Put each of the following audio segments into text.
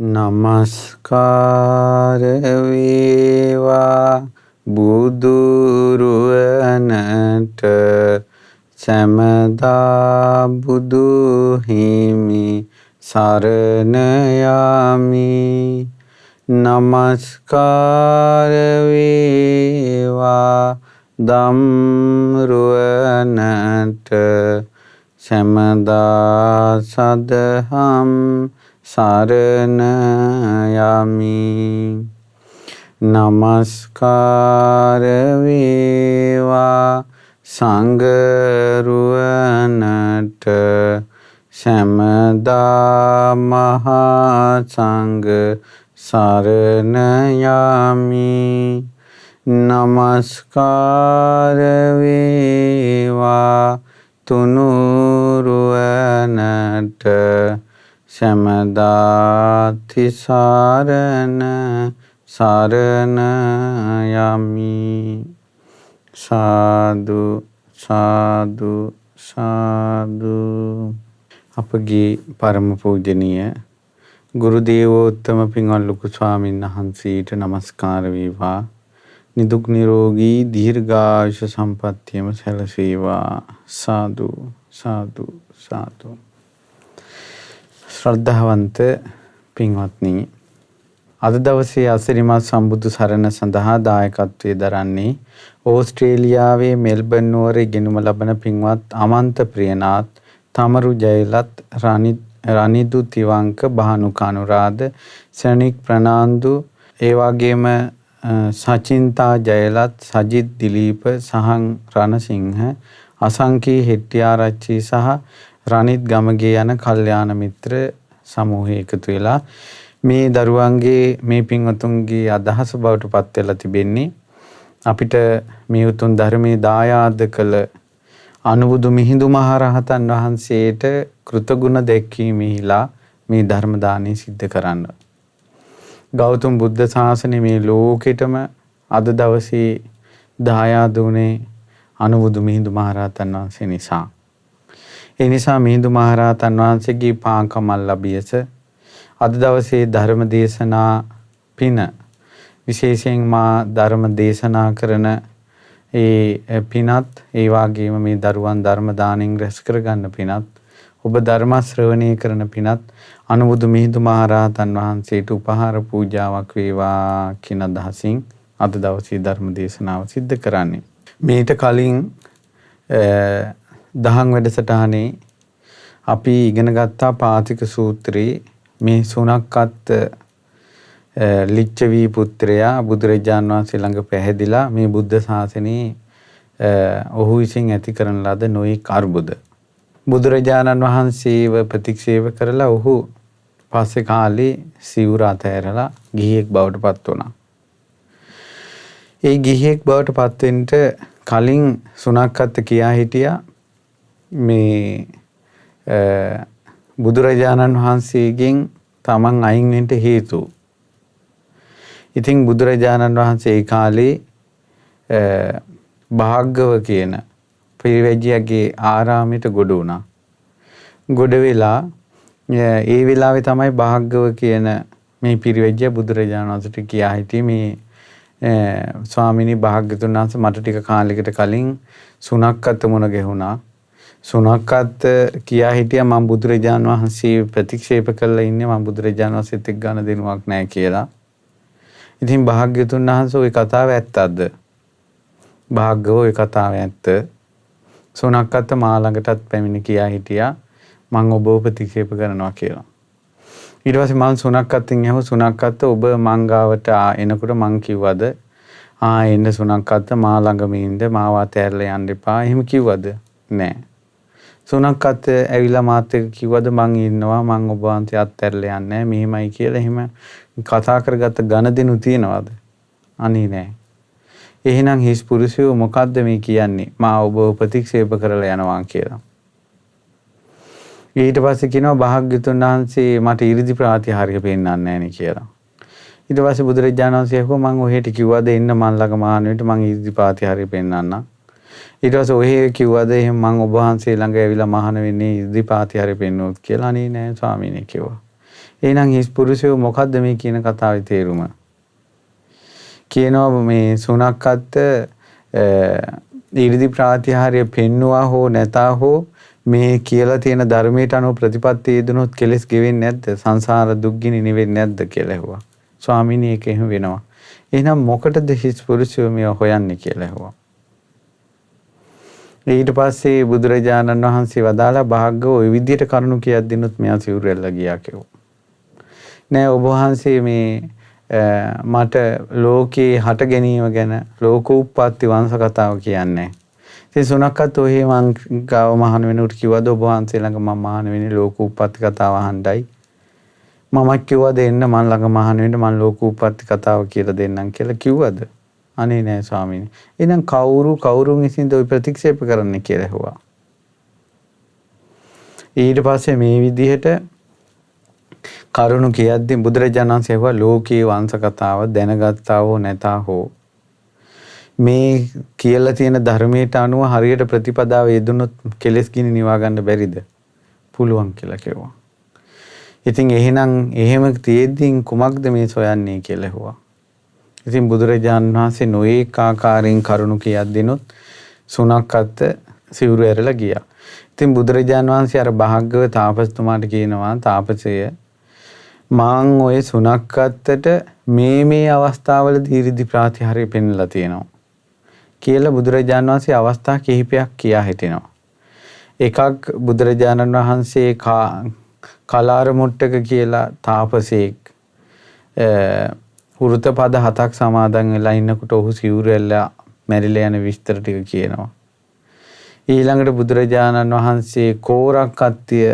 නමස්කාර වේවා බුදුරුවනට සැමදා බුදු හිමි සරණ යමි. නමස්කාර වේවා ධම්රුවනට සැමදා සදහම් සරණ යමි. නමස්කාර වේවා සංඝරුවනට සැමදා මහා සංඝ සරණ යමි. නමස්කාර වේවා තුනුරුවනට සැමදා තිසරණ සරණ යමි. සාදු සාදු සාදු. අපගේ පරම පූජනීය ගුරු දේවෝත්තම පින්වත් ලොකු ස්වාමීන් වහන්සේට නමස්කාර වේවා. නිදුක් නිරෝගී දීර්ඝායුෂ සම්පන්නියම සැලසේවා. සාදු සාදු සාදු. ශ්‍රද්ධාවන්ත පින්වත්නි, අද දවසේ අසිරිමත් සම්බුදු සරණ සඳහා දායකත්වයේ දරන්නේ ඕස්ට්‍රේලියාවේ මෙල්බර්න් නුවර ඉගෙනුම ලබන පින්වත් අමන්ත ප්‍රියනාත්, තමරු ජයලත්, රනිදු තිවංක, භානුකානුරාධ, සනික් ප්‍රනාන්දු, ඒ වගේම සචින්තා ජයලත්, සජිත් දිලීප, සහන් රණසිංහ, අසංකී හෙට්ටිආරච්චි සහ රනිත් ගමගේ යන කල්යාණ මිත්‍ර සමූහය එකතු වෙලා මේ දරුවන්ගේ මේ පින්වතුන්ගේ අදහස බවට පත් වෙලා තිබෙන්නේ අපිට මේ උතුම් ධර්මයේ දායාද කළ අනුබුදු මිහිඳු මහරහතන් වහන්සේට කෘතගුණ දැක්වීමෙහිලා මේ ධර්ම දානය සිද්ධ කරන්න. ගෞතම බුද්ධ ශාසනය මේ ලෝකෙටම අද දවසේ දායාද වුණේ අනුබුදු මිහිඳු මහරහතන් වහන්සේ නිසා. ඒ නිසා මිහිඳු මහරහතන් වහන්සේගේ පාංකමල් ලැබියස අද දවසේ ධර්ම දේශනා පින විශේෂයෙන් මා ධර්ම දේශනා කරන ඒ පිනත්, ඒ වගේම මේ දරුවන් ධර්ම දාණයෙන් රැස් කරගන්න පිනත්, ඔබ ධර්ම ශ්‍රවණය කරන පිනත් අනුබුදු මිහිඳු මහරහතන් වහන්සේට උපහාර පූජාවක් වේවා කියන අදහසින් අද දවසේ ධර්ම දේශනාව සිද්ධ කරන්නේ. මීට කලින් දහම් වැඩසටහනේ අපි ඉගෙන ගත්තා පාතික සූත්‍රයේ මේ සුනක්කත් ලිච්ඡවී පුත්‍රයා බුදුරජාන් වහන්සේ ළඟ පැහැදිලා මේ බුද්ධ ශාසනයේ ඔහු විසින් ඇති කරන ලද නොයෙක් අර්බුද බුදුරජාණන් වහන්සේව ප්‍රතික්ෂේප කරලා ඔහු පස්සේ කාලේ සිවුර අතහැරලා ගිහියෙක් බවට පත් වුණා. ඒ ගිහියෙක් බවට පත් වෙන්න කලින් සුනක්කත් කියා හිටියා මේ බුදුරජාණන් වහන්සේගෙන් තමන් අයින් වෙන්න හේතු. ඉතින් බුදුරජාණන් වහන්සේ ඒ කාලේ භාග්ගව කියන පිරිවැජියගේ ආරාමයට ගොඩ වුණා. ගොඩ වෙලා ඒ වෙලාවේ තමයි භාග්ගව කියන මේ පිරිවැජිය බුදුරජාණන් වහන්සේට කියා හිටියේ මේ ස්වාමිනී භාග්‍යතුන් වහන්සේ මට ටික කාලයකට කලින් සුනක්කත් මුණ ගැහුණා. සුනක්කත් කියා හිටියා මම බුදුරජාණන් වහන්සේ ප්‍රතික්ෂේප කරලා ඉන්නේ, මම බුදුරජාණන් වහන්සේත් එක්ක ගන්න දෙනුවක් නැහැ කියලා. ඉතින් භාග්‍යතුන් වහන්සේ ওই කතාව ඇත්තද? භාග්‍යව ওই කතාව ඇත්ත. සුනක්කත් මා ළඟටත් පැමිණ කියා හිටියා මම ඔබව ප්‍රතික්ෂේප කරනවා කියලා. ඊට පස්සේ මම සුනක්කත්ෙන් ඇහුවා සුනක්කත් ඔබ මං ගාවට එනකොට මං කිව්වද එන්න සුනක්කත් මා ළඟම ඉන්න, මාව අතහැරලා යන්න එපා එහෙම කිව්වද? නෑ. සුනක්කත් ඇවිල්ලා මාත් එක්ක කිව්වද මං ඉන්නවා, මං ඔබ වහන්සේ අත්හැරලා යන්නේ නැහැ මෙහෙමයි කියලා එහෙම කතා කරගත්ත ඝන දිනු තියනවාද? අනේ නෑ. එහෙනම් හිස් පුරුෂයෝ මොකද්ද මේ කියන්නේ? මා ඔබ ප්‍රතික්ෂේප කරලා යනවා කියලා. ඊට පස්සේ කියනවා භාග්‍යතුන් වහන්සේ මට 이르දි ප්‍රාතිහාර්ය පෙන්නන්නේ නැහැ නේ කියලා. ඊට පස්සේ බුදුරජාණන් වහන්සේ කිව්වා මං ඔහෙට කිව්වද එන්න මන් ළඟ මහානෙට මං 이르දි ප්‍රාතිහාර්ය පෙන්නන්නම්. ඊට පස්සේ ඔහෙ කිව්වද එහෙනම් මං ඔබ වහන්සේ ළඟ ඇවිල්ලා මහාන වෙන්නේ 이르දි ප්‍රාතිහාර්ය පෙන්නුවොත් කියලා. අනේ නෑ ස්වාමීනි කිව්වා. එහෙනම් හිස් පුරුෂයෝ මොකද්ද මේ කියන කතාවේ තේරුම? කියනවා මේ සුණක්කත් ඊර්දි ප්‍රාතිහාර්ය පෙන්නවා හෝ නැතා හෝ මේ කියලා තියෙන ධර්මයට අනුව ප්‍රතිපත්තිය යෙදුනොත් කෙලෙස් ගෙවෙන්නේ නැද්ද? සංසාර දුක්ගිනි නිවෙන්නේ නැද්ද කියලා ඇහුවා. ස්වාමීනි ඒක එහෙම වෙනවා. එහෙනම් මොකටද හිස් පුරුෂයෝ මේව හොයන්නේ කියලා ඇහුවා. ඊට පස්සේ බුදුරජාණන් වහන්සේ වදාලා භාග්‍යව ওই විදිහට කරුණු කියද්දිනුත් මෙයා සිවුරෙල්ලා ගියා කිව්වා. නෑ ඔබ වහන්සේ මේ මට ලෝකේ හට ගැනීම ගැන ලෝකෝප්පත්ති වංශ කතාව කියන්නේ. ඉතින් සුණක්කත් ඔහේ මං ගාව මහාන වෙනුට කිව්වද ඔබ වහන්සේ ළඟ මම මහාන වෙන්නේ ලෝකෝප්පත්ති කතාව අහන්නයි. මම කිව්වා දෙන්න මං ළඟ මහාන වෙන්න මං ලෝකෝප්පත්ති කතාව කියලා දෙන්නම් කියලා කිව්වද? අනේ නෑ ස්වාමීනි. එහෙනම් කවුරුන් විසින්ද ඔය ප්‍රතික්ෂේප කරන්න කියලා ඇහුවා. ඊට පස්සේ මේ විදිහට කරුණු කියද්දී බුදුරජාණන් වහන්සේ ඇහුවා ලෝකයේ වංශ කතාව දැනගත්තා හෝ නැතා හෝ මේ කියලා තියෙන ධර්මයට අනුව හරියට ප්‍රතිපදාව යෙදුනොත් කෙලෙස් ගිනි නිවා ගන්න බැරිද? පුළුවන් කියලා කිව්වා. ඉතින් එහෙම තියෙද්දී කුමක්ද මේ සොයන්නේ කියලා ඇහුවා. ඉතින් බුදුරජාණන් වහන්සේ නොඑක ආකාරයෙන් කරුණු කියද්දිනොත් සුණක්කත් සිවුරු ඇරලා ගියා. ඉතින් බුදුරජාණන් වහන්සේ අර භාග්‍යව තාපසතුමාට කියනවා තාපසය මාන් ඔය සුණක්කත්තට මේ අවස්ථාවලදී ඊර්දි ප්‍රාතිහාර්ය පෙන්ලා තියෙනවා කියලා බුදුරජාණන් වහන්සේ අවස්ථා කිහිපයක් කියා හිටිනවා. එකක් බුදුරජාණන් වහන්සේ කලාර මුට්ටක කියලා තාපසෙක් වෘත පද 7ක් සමාදන් වෙලා ඉන්නකොට ඔහු සිවුරු ඇල්ලලා මැරිලා යන විස්තර ටික කියනවා. ඊළඟට බුදුරජාණන් වහන්සේ කෝරක් කත්තිය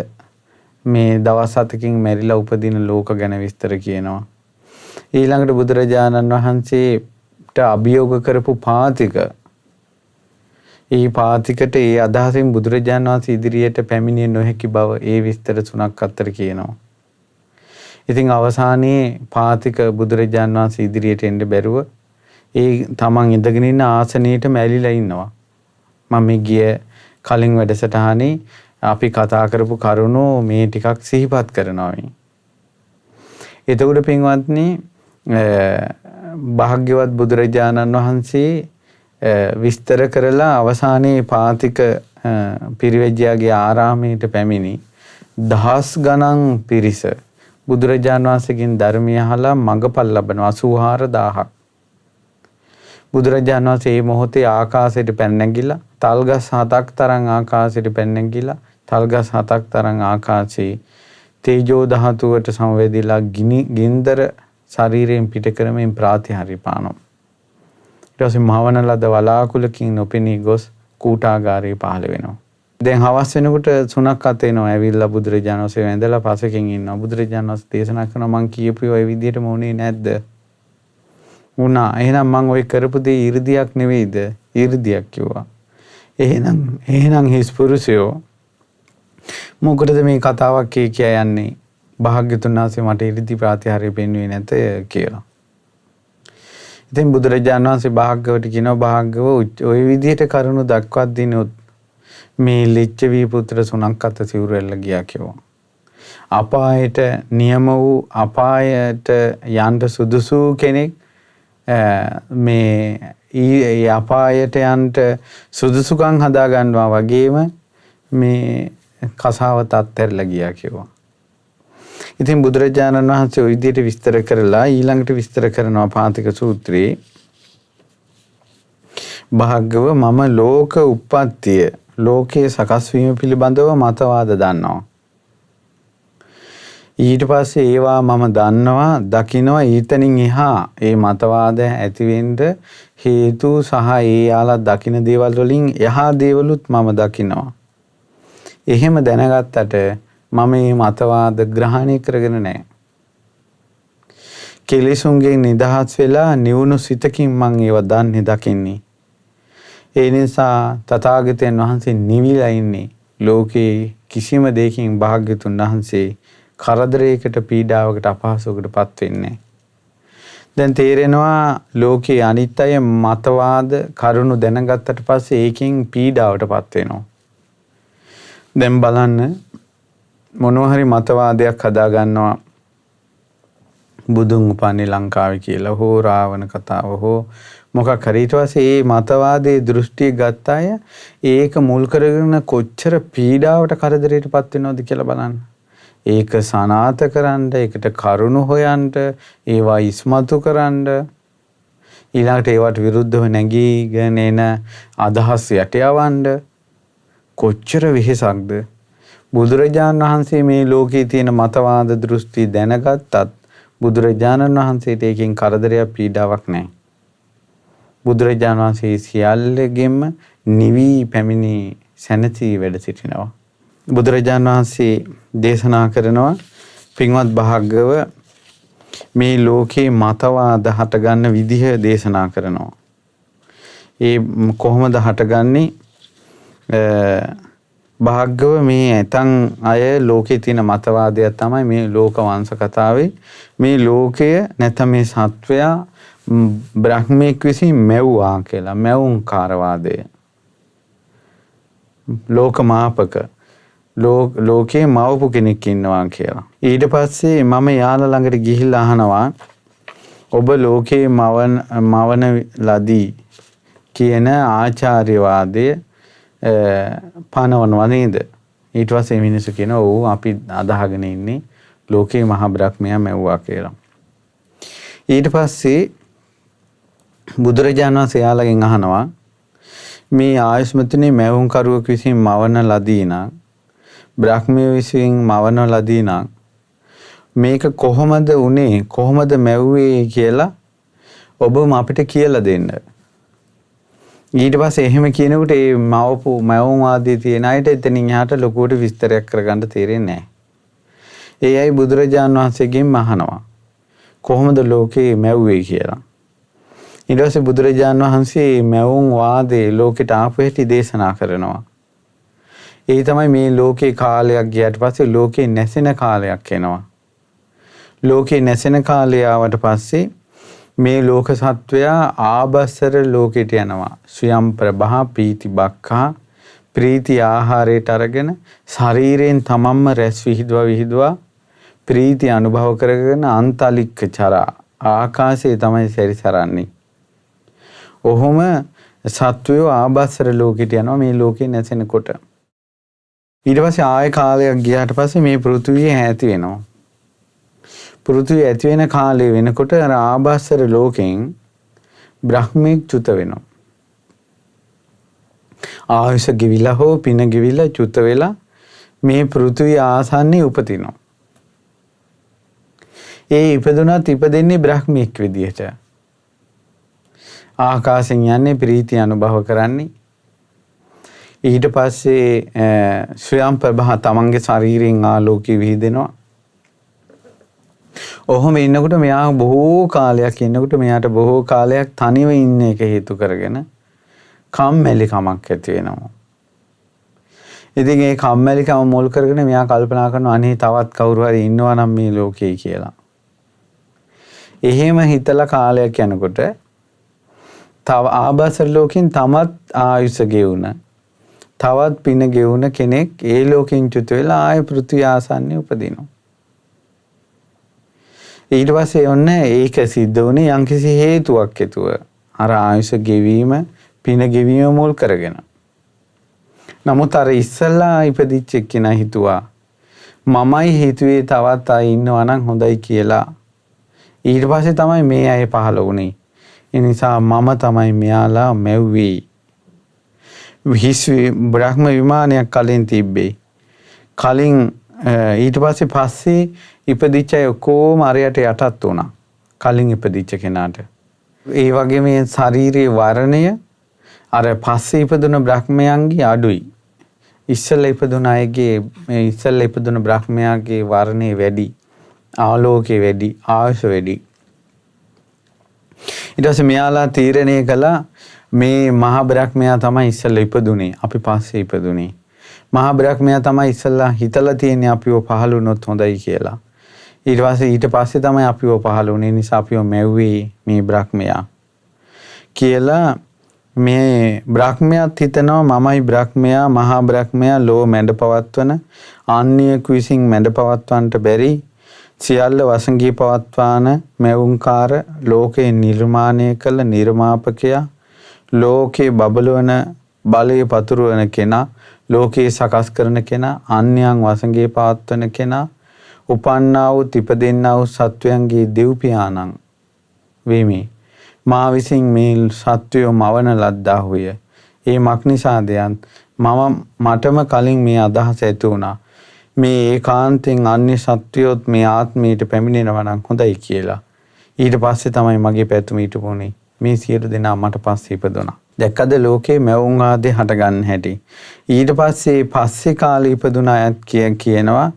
මේ දවස් 7කින් මැරිලා උපදින ලෝක ගැන විස්තර කියනවා. ඊළඟට බුදුරජාණන් වහන්සේට අභියෝග කරපු පාතික ඒ පාතිකට ඒ අදහසින් බුදුරජාණන් වහන්සේ ඉදිරියට පැමිණිය නොහැකි බව ඒ විස්තර තුනක් අතර කියනවා. ඉතින් අවසානයේ පාතික බුදුරජාණන් වහන්සේ ඉදිරියට එන්න බැරුව ඒ තමන් ඉඳගෙන ඉන්න ආසනයේට මැලිලා ඉන්නවා. මම ගිය කලින් වැඩසටහනේ අපි කතා කරපු කරුණු මේ ටිකක් සිහිපත් කරනවා මේ. එතකොට පින්වත්නි භාග්‍යවත් බුදුරජාණන් වහන්සේ විස්තර කරලා අවසානයේ පාතික පිරිවැජ්ජයාගේ ආරාමයට පැමිණි දහස් ගණන් පිරිස බුදුරජාණන් වහන්සේගෙන් ධර්මය අහලා මඟපල් ලබන 84000ක්. බුදුරජාණන් වහන්සේ මේ මොහොතේ ආකාශයට පැන නැගිලා තල්ගස් 7ක් තරම් ආකාශයට පැන නැගිලා තල්ගස් 7ක් තරම් ආකාශයේ තේජෝ ධාතුවට සංවේදීලා ගින්දර ශරීරයෙන් පිට කරමින් ප්‍රාතිහාර්ය පානවා. ඊට පස්සේ මහවන ලද වලාකුලකින් නොපෙනී ගොස් කූටාගාරයේ පහළ වෙනවා. දැන් හවස් වෙනකොට සුණක්කත් එනවා ඇවිල්ලා බුදුරජාණන් වහන්සේ වැඳලා පසකින් ඉන්නවා. බුදුරජාණන් වහන්සේ දේශනා කරනවා මං කියපු ඔය විදිහටම උනේ නැද්ද? වුණා. එහෙනම් මං ඔය කරපු දේ 이르දියක් නෙවෙයිද? 이르දියක් කිව්වා. එහෙනම් හිස් පුරුෂයෝ මොකටද මේ කතාවක් කිය යන්නේ? භාග්‍යතුන් වහන්සේ මට 이르දි ප්‍රාතිහාර්ය පෙන්වුවේ නැත කියලා. ඉතින් බුදුරජාණන් වහන්සේ භාග්‍යවට කියනවා භාග්‍යව ඔය විදිහට කරුණු දක්වත් දිනොත් මේ ලිච්ඡවී පුත්‍ර සුණක්කත් සිවුරු ඇල්ල ගියා කිව්වා. අපායට නියම වූ අපායට යන්න සුදුසු කෙනෙක් මේ අපායට යන්න සුදුසුකම් හදා ගන්නවා වගේම මේ කසාවත අත්හැරලා ගියා කිව්වා. ඉතින් බුදුරජාණන් වහන්සේ ওই විදිහට විස්තර කරලා ඊළඟට විස්තර කරනවා පාතික සූත්‍රයේ භාග්‍යව මම ලෝක උප්පත්තිය ලෝකයේ සකස් වීම පිළිබඳව මතවාද දන්නවා. ඊට පස්සේ ඒවා මම දන්නවා දකින්නවා ඊතනින් එහා ඒ මතවාද ඇතිවෙන්න හේතු සහ ඒ යාලා දකින්න දේවල් වලින් එහා දේවලුත් මම දකින්නවා. එහෙම දැනගත්තට මම මේ මතවාද ග්‍රහණය කරගෙන නැහැ. කෙලෙසුන්ගෙන් නිදහස් වෙලා නිවුණු සිතකින් මම ඒව දන්නේ දකින්නේ. ඒ නිසා තථාගතයන් වහන්සේ නිවිලා ඉන්නේ ලෝකේ කිසිම දෙයකින් භාග්‍යතුන් වහන්සේ කරදරයකට පීඩාවකට අපහසුවකටපත් වෙන්නේ. දැන් තේරෙනවා ලෝකේ අනිත් අය මතවාද කරුණු දැනගත්තට පස්සේ ඒකෙන් පීඩාවටපත් වෙනවා. දැන් බලන්න මොනවා හරි මතවාදයක් හදා ගන්නවා බුදුන් උපන්නේ ලංකාවේ කියලා හෝ රාවණ කතාව හෝ මොකක් හරි ඊට පස්සේ මේ මතවාදයේ දෘෂ්ටිය ගත්ත අය ඒක මුල් කරගෙන කොච්චර පීඩාවට කරදරයටපත් වෙනවද කියලා බලන්න. ඒක සනාත කරන්න, ඒකට කරුණු හොයන්න, ඒවා ඉස්මතු කරන්න, ඊළඟට ඒවට විරුද්ධව නැගීගෙන එන අදහස් යටයවන්න කොච්චර වෙහෙසක්ද. බුදුරජාණන් වහන්සේ මේ ලෝකයේ තියෙන මතවාද දෘෂ්ටි දැනගත්තත් බුදුරජාණන් වහන්සේට ඒකෙන් කරදරයක් පීඩාවක් නැහැ. බුදුරජාණන් වහන්සේ සියල්ලගෙම නිවි පැමිණි සැනසී වැඩ සිටිනවා. බුදුරජාණන් වහන්සේ දේශනා කරනවා පින්වත් භාග්‍යව මේ ලෝකේ මතවාද හටගන්න විදිහ දේශනා කරනවා. ඒ කොහොමද හටගන්නේ? භාග්‍යව මේ ඇතන් අය ලෝකේ තියෙන මතවාදය තමයි මේ ලෝක වංශ කතාවේ මේ ලෝකය නැත්නම් මේ සත්වයා බ්‍රහ්මෙක් විසින් මැව්වා කියලා මැවුම්කාරවාදය. ලෝක මාපක ලෝකේ මවපු කෙනෙක් ඉන්නවා කියලා. ඊට පස්සේ මම යාළ ළඟට ගිහිල්ලා අහනවා ඔබ ලෝකේ මවන ලදී කියන ආචාර්යවාදය පනවනවා නේද? ඊට පස්සේ මිනිස්සු කියනවා ඔව් අපි අදහගෙන ඉන්නේ ලෝකේ මහා බ්‍රහ්මයා මැව්වා කියලා. ඊට පස්සේ බුදුරජාණන් වහන්සේ යාළගෙන් අහනවා මේ ආයුෂ්මතුනේ මැවුම් කරුවෙක් විසින් මවන ලදී නම් බ්‍රහ්මයේ විසින් මවන ලදී නම් මේක කොහොමද උනේ කොහොමද මැව්වේ කියලා ඔබම අපිට කියලා දෙන්න. ඊට පස්සේ එහෙම කියනකොට ඒ මැවුම් ආදී තියෙන අයට එතනින් එහාට ලොකුවට විස්තරයක් කරගන්න තේරෙන්නේ නැහැ. ඒ අය බුදුරජාණන් වහන්සේගෙන් අහනවා කොහොමද ලෝකේ මැව්වේ කියලා. ඊට පස්සේ බුදුරජාණන් වහන්සේ මැවුම් වාදේ ලෝකෙට ආපු හැටි දේශනා කරනවා. ඒ තමයි මේ ලෝකේ කාලයක් ගියාට පස්සේ ලෝකේ නැසෙන කාලයක් එනවා. ලෝකේ නැසෙන කාලය ආවට පස්සේ මේ ලෝක සත්වයා ආබස්සර ලෝකෙට යනවා. ස්වයම් ප්‍රභා පීති බක්ඛා ප්‍රීති ආහාරයට අරගෙන ශරීරයෙන් තමන්ම රැස් විහිදුවා ප්‍රීති අනුභව කරගෙන අන්තලික්ක චරා ආකාශයේ තමයි සැරිසරන්නේ. ඔහොම සත්වයෝ ආබස්සර ලෝකෙට යනවා මේ ලෝකේ නැසෙනකොට. ඊට පස්සේ ආය කාලයක් ගියාට පස්සේ මේ පෘථිවිය ඇති වෙනවා. පෘථිවිය ඇති වෙන කාලේ වෙනකොට අර ආබස්සර ලෝකෙන් බ්‍රහ්මෙක් චුත වෙනවා. ආයුෂ ගෙවිලා හෝ පින ගෙවිලා චුත වෙලා මේ පෘථිවිය ආසන්නයේ උපදිනවා. ඒ ඉපදුනත් ඉපදෙන්නේ බ්‍රහ්මෙක් විදියට. ආකාශයෙන් යන්නේ ප්‍රීතිය අනුභව කරන්නේ. ඊට පස්සේ ස්වයම් ප්‍රභා තමන්ගේ ශරීරයෙන් ආලෝකය විහිදෙනවා. ඔහොම ඉන්නකොට මෙයා බොහෝ කාලයක් ඉන්නකොට මෙයාට බොහෝ කාලයක් තනිව ඉන්න එක හේතු කරගෙන කම්මැලිකමක් ඇති වෙනවා. ඉතින් ඒ කම්මැලිකම මුල් කරගෙන මෙයා කල්පනා කරනවා අනේ තවත් කවුරු හරි ඉන්නවා නම් මේ ලෝකේ කියලා. එහෙම හිතලා කාලයක් යනකොට තව ආබස්සර ලෝකෙන් තමත් ආයුෂ ගෙවුන තවත් පින ගෙවුන කෙනෙක් ඒ ලෝකෙන් චුත වෙලා ආය පෘථිවි ආසන්නයේ උපදිනවා. ඊට පස්සේ ඔන්න ඒක සිද්ධ වුණේ යම්කිසි හේතුවක් හේතුව අර ආයුෂ ගෙවීම පින ගෙවීම මුල් කරගෙන. නමුත් අර ඉස්සල්ලා ඉපදිච්ච කෙනා හිතුවා මමයි හිතුවේ තවත් අය ඉන්නවා නම් හොඳයි කියලා. ඊට පස්සේ තමයි මේ අය පහළ වුණේ. ඒ නිසා මම තමයි මෙයාලා මැව්වේ. බ්‍රහ්ම විමානයක් කලින් තිබ්බේ. කලින් ඊට පස්සේ ඉපදිච්ච අය ඔක්කොම අරයට යටත් වුණා. කලින් ඉපදිච්ච කෙනාට. ඒ වගේ මේ ශාරීරික වර්ණය අර පස්සේ ඉපදුන බ්‍රහ්මයන්ගේ අඩුයි. ඉස්සෙල්ලා ඉපදුන අයගේ ඉස්සෙල්ලා ඉපදුන බ්‍රහ්මයාගේ වර්ණය වැඩි. ආලෝකය වැඩි. ආයුෂ වැඩි. ඊට පස්සේ මෙයාලා තීරණය කළා මේ මහා බ්‍රහ්මයා තමයි ඉස්සෙල්ලා ඉපදුනේ. අපි පස්සේ ඉපදුනේ. මහා බ්‍රහ්මයා තමයි ඉස්සෙල්ලා හිතලා තියෙන්නේ අපිව පහළ වුණොත් හොඳයි කියලා. ඊට පස්සේ තමයි අපිව පහළ වුණේ. නිසා අපිව මැව්වේ මේ බ්‍රහ්මයා කියලා මේ බ්‍රහ්මයාත් හිතනවා මමයි බ්‍රහ්මයා මහා බ්‍රහ්මයා ලෝ මැඩ පවත්වන අන්‍යයෙකු විසින් මැඩ පවත්වන්නට බැරි සියල්ල වසඟී පවත්වාන මැවුම්කාර ලෝකේ නිර්මාණය කළ නිර්මාපකයා ලෝකේ බබලවන බලය පතුරවන කෙනා ලෝකේ සකස් කරන කෙනා අන්‍යයන් වසඟී පවත්වන කෙනා උපන්නා වූ තිපදෙන්නා වූ සත්වයන්ගේ දෙව් පියාණන් වෙමි. මා විසින් මේ සත්වයෝ මවන ලද්දාහුය. ඒ මක්නිසාදයන් මටම කලින් මේ අදහස ඇති වුණා. මේ ඒකාන්තයෙන් අන්‍ය සත්වයොත් මේ ආත්මයට පැමිණෙනවා නම් හොඳයි කියලා. ඊට පස්සේ තමයි මගේ පැතුම ඊටපොනේ. මේ සියලු දෙනා මට පස්සේ ඉපදුණා. දැක්කද ලෝකේ මැවුම් ආදී හටගන්න හැටි. ඊට පස්සේ කාලේ ඉපදුණ අයත් කියනවා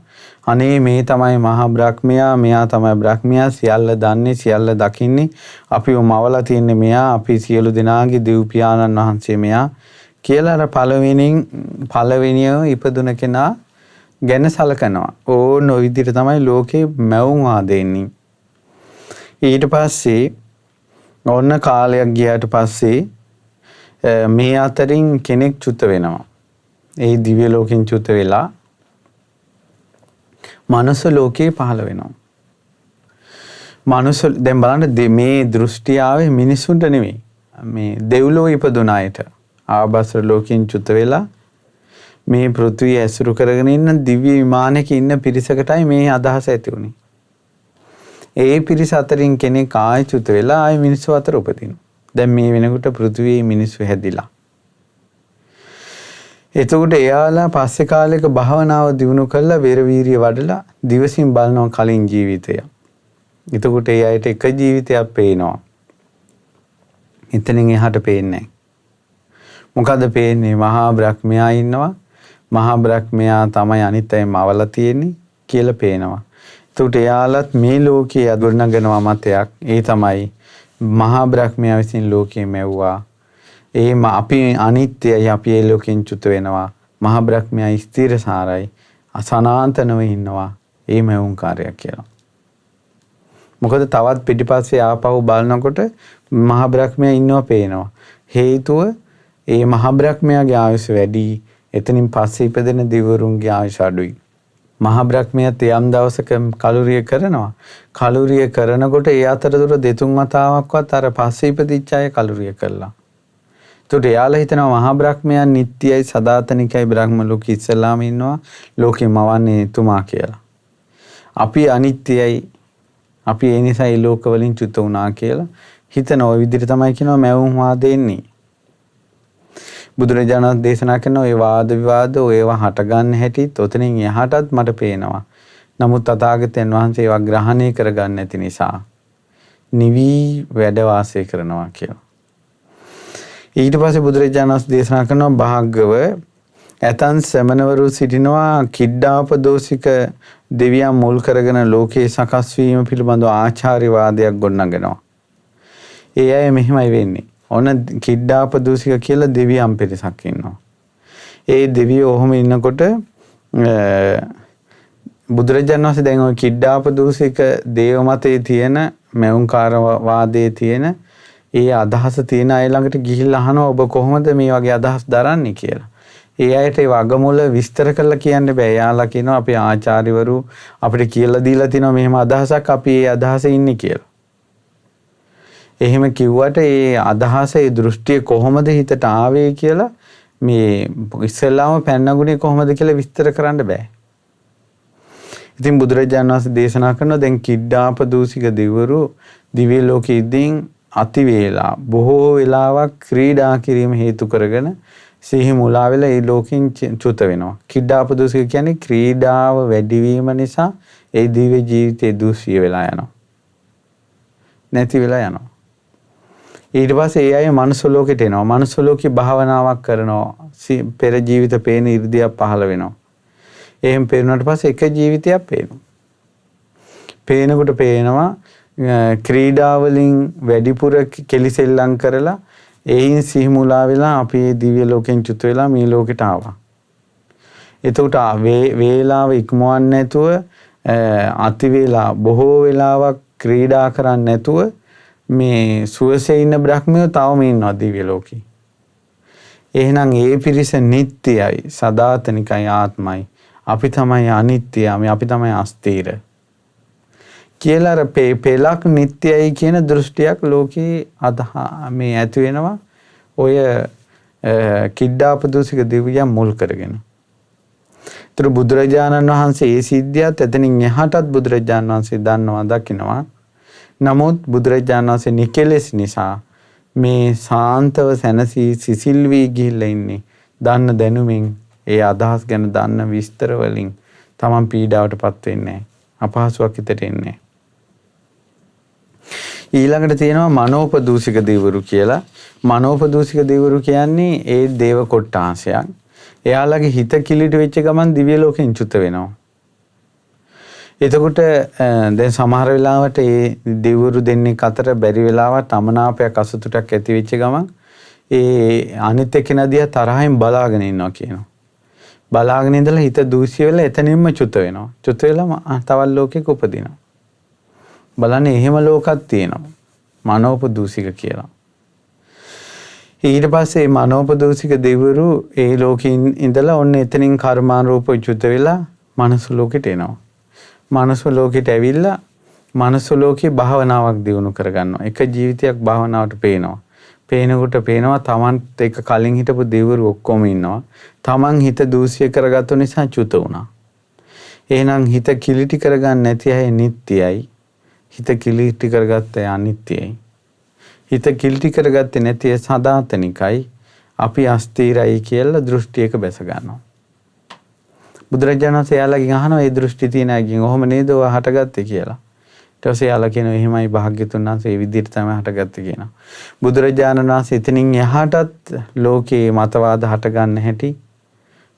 අනේ මේ තමයි මහා බ්‍රහ්මයා, මෙයා තමයි බ්‍රහ්මයා, සියල්ල දන්නේ, සියල්ල දකින්නේ, අපිව මවලා තියන්නේ මෙයා, අපි සියලු දෙනාගේ දෙව් පියාණන් වහන්සේ මෙයා කියලා අර පළවෙනියව ඉපදුන කෙනා ගැන සලකනවා. ඕන ඔය විදිහට තමයි ලෝකේ මැවුම් ආදෙන්නේ. ඊට පස්සේ ඔන්න කාලයක් ගියාට පස්සේ මේ අතරින් කෙනෙක් චුත වෙනවා. ඒ දිව්‍ය ලෝකෙන් චුත වෙලා මනුස්ස ලෝකේ පහළ වෙනවා. මනුස්ස දැන් බලන්න මේ දෘෂ්ටි ආවේ මිනිසුන්ට නෙමෙයි. මේ දෙව්ලෝ ඉපදුන අයට. ආභාසර ලෝකෙන් චුත වෙලා මේ පෘථිවිය ඇසුරු කරගෙන ඉන්න දිව්‍ය විමානයක ඉන්න පිරිසකටයි මේ අදහස ඇති වුනේ. ඒ පිරිස අතරින් කෙනෙක් ආයෙ චුත වෙලා ආයෙ මිනිස්සු අතර උපදිනවා. දැන් මේ වෙනකොට පෘථිවියේ මිනිස්සු හැදිලා. එතකොට එයාලා පස්සේ කාලයක භාවනාව දියුණු කරලා වේර වීරිය වඩලා දිවසින් බලනවා කලින් ජීවිතය. එතකොට ඒ අයට එක ජීවිතයක් පේනවා. එතනින් එහාට පේන්නේ නැහැ. මොකද පේන්නේ මහා බ්‍රහ්මයා ඉන්නවා. මහා බ්‍රහ්මයා තමයි අනිත් අයම අවලා තියෙන්නේ කියලා පේනවා. එතකොට එයාලත් මේ ලෝකයේ අඳුරනගනවා මතයක්. ඒ තමයි මහා බ්‍රහ්මයා විසින් ලෝකෙ මෙව්වා. අපි අනිත්‍යයි, අපි ඒ ලෝකෙන් චුත වෙනවා. මහා බ්‍රහ්මයා ස්ථිරසාරයි, අසනාතනව ඉන්නවා. ඒ මෙවුම් කාර්යයක් කියලා. මොකද තවත් පිටිපස්සේ ආපහු බලනකොට මහා බ්‍රහ්මයා ඉන්නව පේනවා. හේතුව ඒ මහා බ්‍රහ්මයාගේ ආයුෂ වැඩි. එතනින් පස්සේ ඉපදෙන දිවරුන්ගේ ආයුෂ අඩුයි. මහා බ්‍රහ්මයාත් යම් දවසක කලුරිය කරනවා. කලුරිය කරනකොට ඒ අතරතුර දෙතුන් වතාවක්වත් අර පස්සේ ඉපදිච්ච අය කලුරිය කළා. ඒකට එයාලා හිතනවා මහා බ්‍රහ්මයා නිට්ටයයි, සදාතනිකයි, බ්‍රහ්ම ලෝකෙ ඉස්සලාම ඉන්නවා, ලෝකෙම වන්නේ තුමා කියලා. අපි අනිත්‍යයි, අපි ඒ නිසා ඒ ලෝක වලින් චුත වුණා කියලා හිතන ওই විදිහට තමයි කියනවා මැවුම් වාදෙන්නේ. බුදුරජාණන් දේශනා කරන ওই වාද විවාද ඒවා හටගන්න හැටිත් ඔතනින් එහාටත් මට පේනවා. නමුත් තථාගතයන් වහන්සේ ඒවා ග්‍රහණය කරගන්න නැති නිසා නිවි වැඩ වාසය කරනවා කියලා. ඊට පස්සේ බුදුරජාණන් වහන්සේ දේශනා කරනවා භාග්‍යව ඇතන් සමනවරු සිටිනවා කිඩ්ඩාපදෝසික දෙවියන් මුල් කරගෙන ලෝකේ සකස් වීම පිළිබඳව ආචාර්යවාදයක් ගොඩනගනවා. ඒ අය මෙහෙමයි වෙන්නේ. ඔන්න කිඩ්ඩාපදෝසික කියලා දෙවියන් පිරිසක් ඉන්නවා. ඒ දෙවියෝ ඔහොම ඉන්නකොට බුදුරජාණන් වහන්සේ දැන් ওই කිඩ්ඩාපදෝසික දේව මතයේ තියෙන මෞංකාර වාදයේ තියෙන ඒ අදහස තියෙන අය ළඟට ගිහිල්ලා අහනවා ඔබ කොහොමද මේ වගේ අදහස් දරන්නේ කියලා. ඒ අයට ඒ වගමුල විස්තර කරලා කියන්න බෑ. යාලා කියනවා අපේ ආචාර්යවරු අපිට කියලා දීලා තිනවා මෙහෙම අදහසක් අපි ඒ අදහසේ ඉන්නේ කියලා. එහෙම කිව්වට ඒ අදහස ඒ දෘෂ්ටිය කොහොමද හිතට ආවේ කියලා මේ ඉස්සෙල්ලාම පැන්නගුණේ කොහොමද කියලා විස්තර කරන්න බෑ. ඉතින් බුදුරජාණන් වහන්සේ දේශනා කරනවා දැන් කිඩ්ඩාපදූසික දෙවිවරු දිව්‍ය ලෝකෙදී අති වේලා බොහෝ වෙලාවක් ක්‍රීඩා කිරීම හේතු කරගෙන සිහි මුලා වෙලා ඒ ලෝකෙන් චුත වෙනවා. කිඩ්ඩාපදූසික කියන්නේ ක්‍රීඩාව වැඩිවීම නිසා ඒ දිව්‍ය ජීවිතේ දූෂ්‍ය වෙලා යනවා. නැති වෙලා යනවා. ඊට පස්සේ ඒ අය මනුස්ස ලෝකෙට එනවා. මනුස්ස ලෝකේ භාවනාවක් කරනවා. පෙර ජීවිත පේන 이르දියක් පහළ වෙනවා. එහෙම පේනුනට පස්සේ එක ජීවිතයක් පේනවා. පේනකොට පේනවා ක්‍රීඩා වලින් වැඩිපුර කෙලිසෙල්ලම් කරලා එයින් සිහිමුලා වෙලා අපි දිව්‍ය ලෝකෙන් චුත වෙලා මේ ලෝකෙට ආවා. එතකොට වේලාව ඉක්මවන්නේ නැතුව අති වේලා බොහෝ වෙලාවක් ක්‍රීඩා කරන්නේ නැතුව මේ සුවසේ ඉන්න බ්‍රහ්මයෝ තවම ඉන්නවා දිව්‍ය ලෝකේ. එහෙනම් ඒ පිරිස නිට්ටයයි, සදාතනිකයි, ආත්මයි. අපි තමයි අනිත්‍යයි, අපි තමයි අස්තීර. කියලා අර පෙලක් නිට්ටයයි කියන දෘෂ්ටියක් ලෝකේ මේ ඇති වෙනවා ඔය කිඩ්ඩාපදූසික දිව්‍යයන් මුල් කරගෙන. ඒතර බුදුරජාණන් වහන්සේ ඒ සිද්ධියත් එතනින් එහාටත් බුදුරජාණන් වහන්සේ දන්නවා දකිනවා. නමුත් බුදුරජාණන් වහන්සේ නිකලෙස් නිසා මේ සාන්තව සැනසී සිසිල් වී ගිහිල්ලා ඉන්නේ. දන්න දැනුමින් ඒ අදහස් ගැන දන්න විස්තර වලින් තමන් පීඩාවටපත් වෙන්නේ නැහැ. අපහසුයක් හිතට එන්නේ. ඊළඟට තියෙනවා මනෝපදූසික දෙවිවරු කියලා. මනෝපදූසික දෙවිවරු කියන්නේ ඒ දේව කොට්ටාංශයක්. එයාලගේ හිත කිලිට වෙච්ච ගමන් දිව්‍ය ලෝකෙන් චුත වෙනවා. එතකොට දැන් සමහර වෙලාවට ඒ දෙවිවරු දෙන්නෙක් අතර බැරි වෙලාවට අමනාපයක් අසතුටක් ඇති වෙච්ච ගමන් ඒ අනිත් එක්කෙනා දිහා තරහින් බලාගෙන ඉන්නවා කියනවා. බලාගෙන ඉඳලා හිත දූෂ්‍ය වෙලා එතනින්ම චුත වෙනවා. චුත වෙලා තවත් ලෝකයක උපදිනවා. බලන්නේ එහෙම ලෝකයක් තියෙනවා. මනෝපදූසික කියලා. ඊට පස්සේ මනෝපදූසික දෙවිවරු ඒ ලෝකෙින් ඉඳලා ඔන්න එතනින් කර්මානුරූපව චුත වෙලා මනුස්ස ලෝකෙට එනවා. මනුස්ස ලෝකෙට ඇවිල්ලා මනුස්ස ලෝකේ භාවනාවක් දියුණු කරගන්නවා. එක ජීවිතයක් භාවනාවට පේනවා. පේනකොට පේනවා තමන්ට එක කලින් හිටපු දෙවිවරු ඔක්කොම ඉන්නවා. තමන් හිත දූෂ්‍ය කරගත්තු නිසා චුත වුණා. එහෙනම් හිත කිලිටි කරගන්න නැති අය නිට්ටයයි. හිත කිලිටි කරගත්ත අය අනිත්‍යයි. හිත කිලිටි කරගත්තේ නැති අය සදාතනිකයි. අපි අස්ථිරයි කියලා දෘෂ්ටියක බැස ගන්නවා. බුදුරජාණන් වහන්සේ යාළගෙන් අහනවා ඒ දෘෂ්ටි තියෙන අයගෙන් ඔහොම නේද ඔය හටගත්තේ කියලා. ඊට පස්සේ යාළා කියනවා එහෙමයි භාග්‍යතුන් වහන්සේ මේ විදිහට තමයි හටගත්තේ කියනවා. බුදුරජාණන් වහන්සේ එතනින් එහාටත් ලෝකේ මතවාද හටගන්න හැටි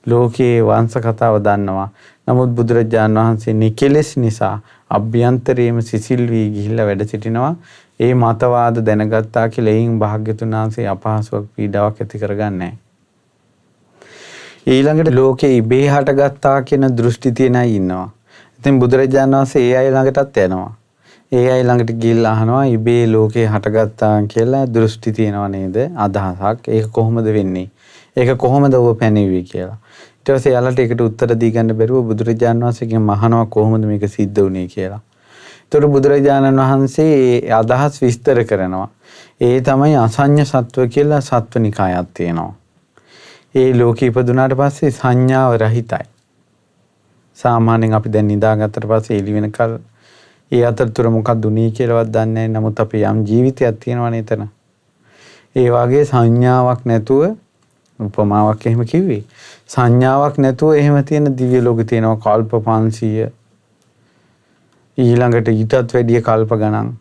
ලෝකයේ වංශ කතාව දන්නවා. නමුත් බුදුරජාණන් වහන්සේ නිකලෙස් නිසා අභ්‍යන්තරයේම සිසිල් වී ගිහිල්ලා වැඩ සිටිනවා. ඒ මතවාද දැනගත්තා කියලා එයින් භාග්‍යතුන් වහන්සේ අපහසුයක් පීඩාවක් ඇති කරගන්නේ නැහැ. ඊළඟට ලෝකේ ඉබේ හටගත්තා කියන දෘෂ්ටි තියන අය ඉන්නවා. ඉතින් බුදුරජාණන් වහන්සේ ඒ අය ළඟටත් යනවා. ඒ අය ළඟට ගිහිල්ලා අහනවා ඉබේ ලෝකේ හටගත්තා කියලා දෘෂ්ටි තියනව නේද? අදහසක්. ඒක කොහොමද වෙන්නේ? ඒක කොහොමද ඔබ පැනෙවි කියලා. ඊට පස්සේ යාළට ඒකට උත්තර දී ගන්න බැරුව බුදුරජාණන් වහන්සේගෙන් අහනවා කොහොමද මේක සිද්ධ වුනේ කියලා. ඒතකොට බුදුරජාණන් වහන්සේ අදහස් විස්තර කරනවා. ඒ තමයි අසඤ්ඤ සත්ව කියලා සත්වනිකායක් තියෙනවා. ඒ ලෝකෙ ඉපදුනාට පස්සේ සංඥාව රහිතයි. සාමාන්‍යයෙන් අපි දැන් නිදාගත්තට පස්සේ එළි වෙනකල් ඒ අතරතුර මොකක්ද උනේ කියලාවත් දන්නේ නැහැ. නමුත් අපි යම් ජීවිතයක් තියෙනවනේ එතන. ඒ වගේ සංඥාවක් නැතුව උපමාවක් එහෙම කිව්වේ. සංඥාවක් නැතුව එහෙම තියෙන දිව්‍ය ලෝකෙ තියෙනවා කල්ප 500 ඊළඟට ඊටත් වැඩිය කල්ප ගණන්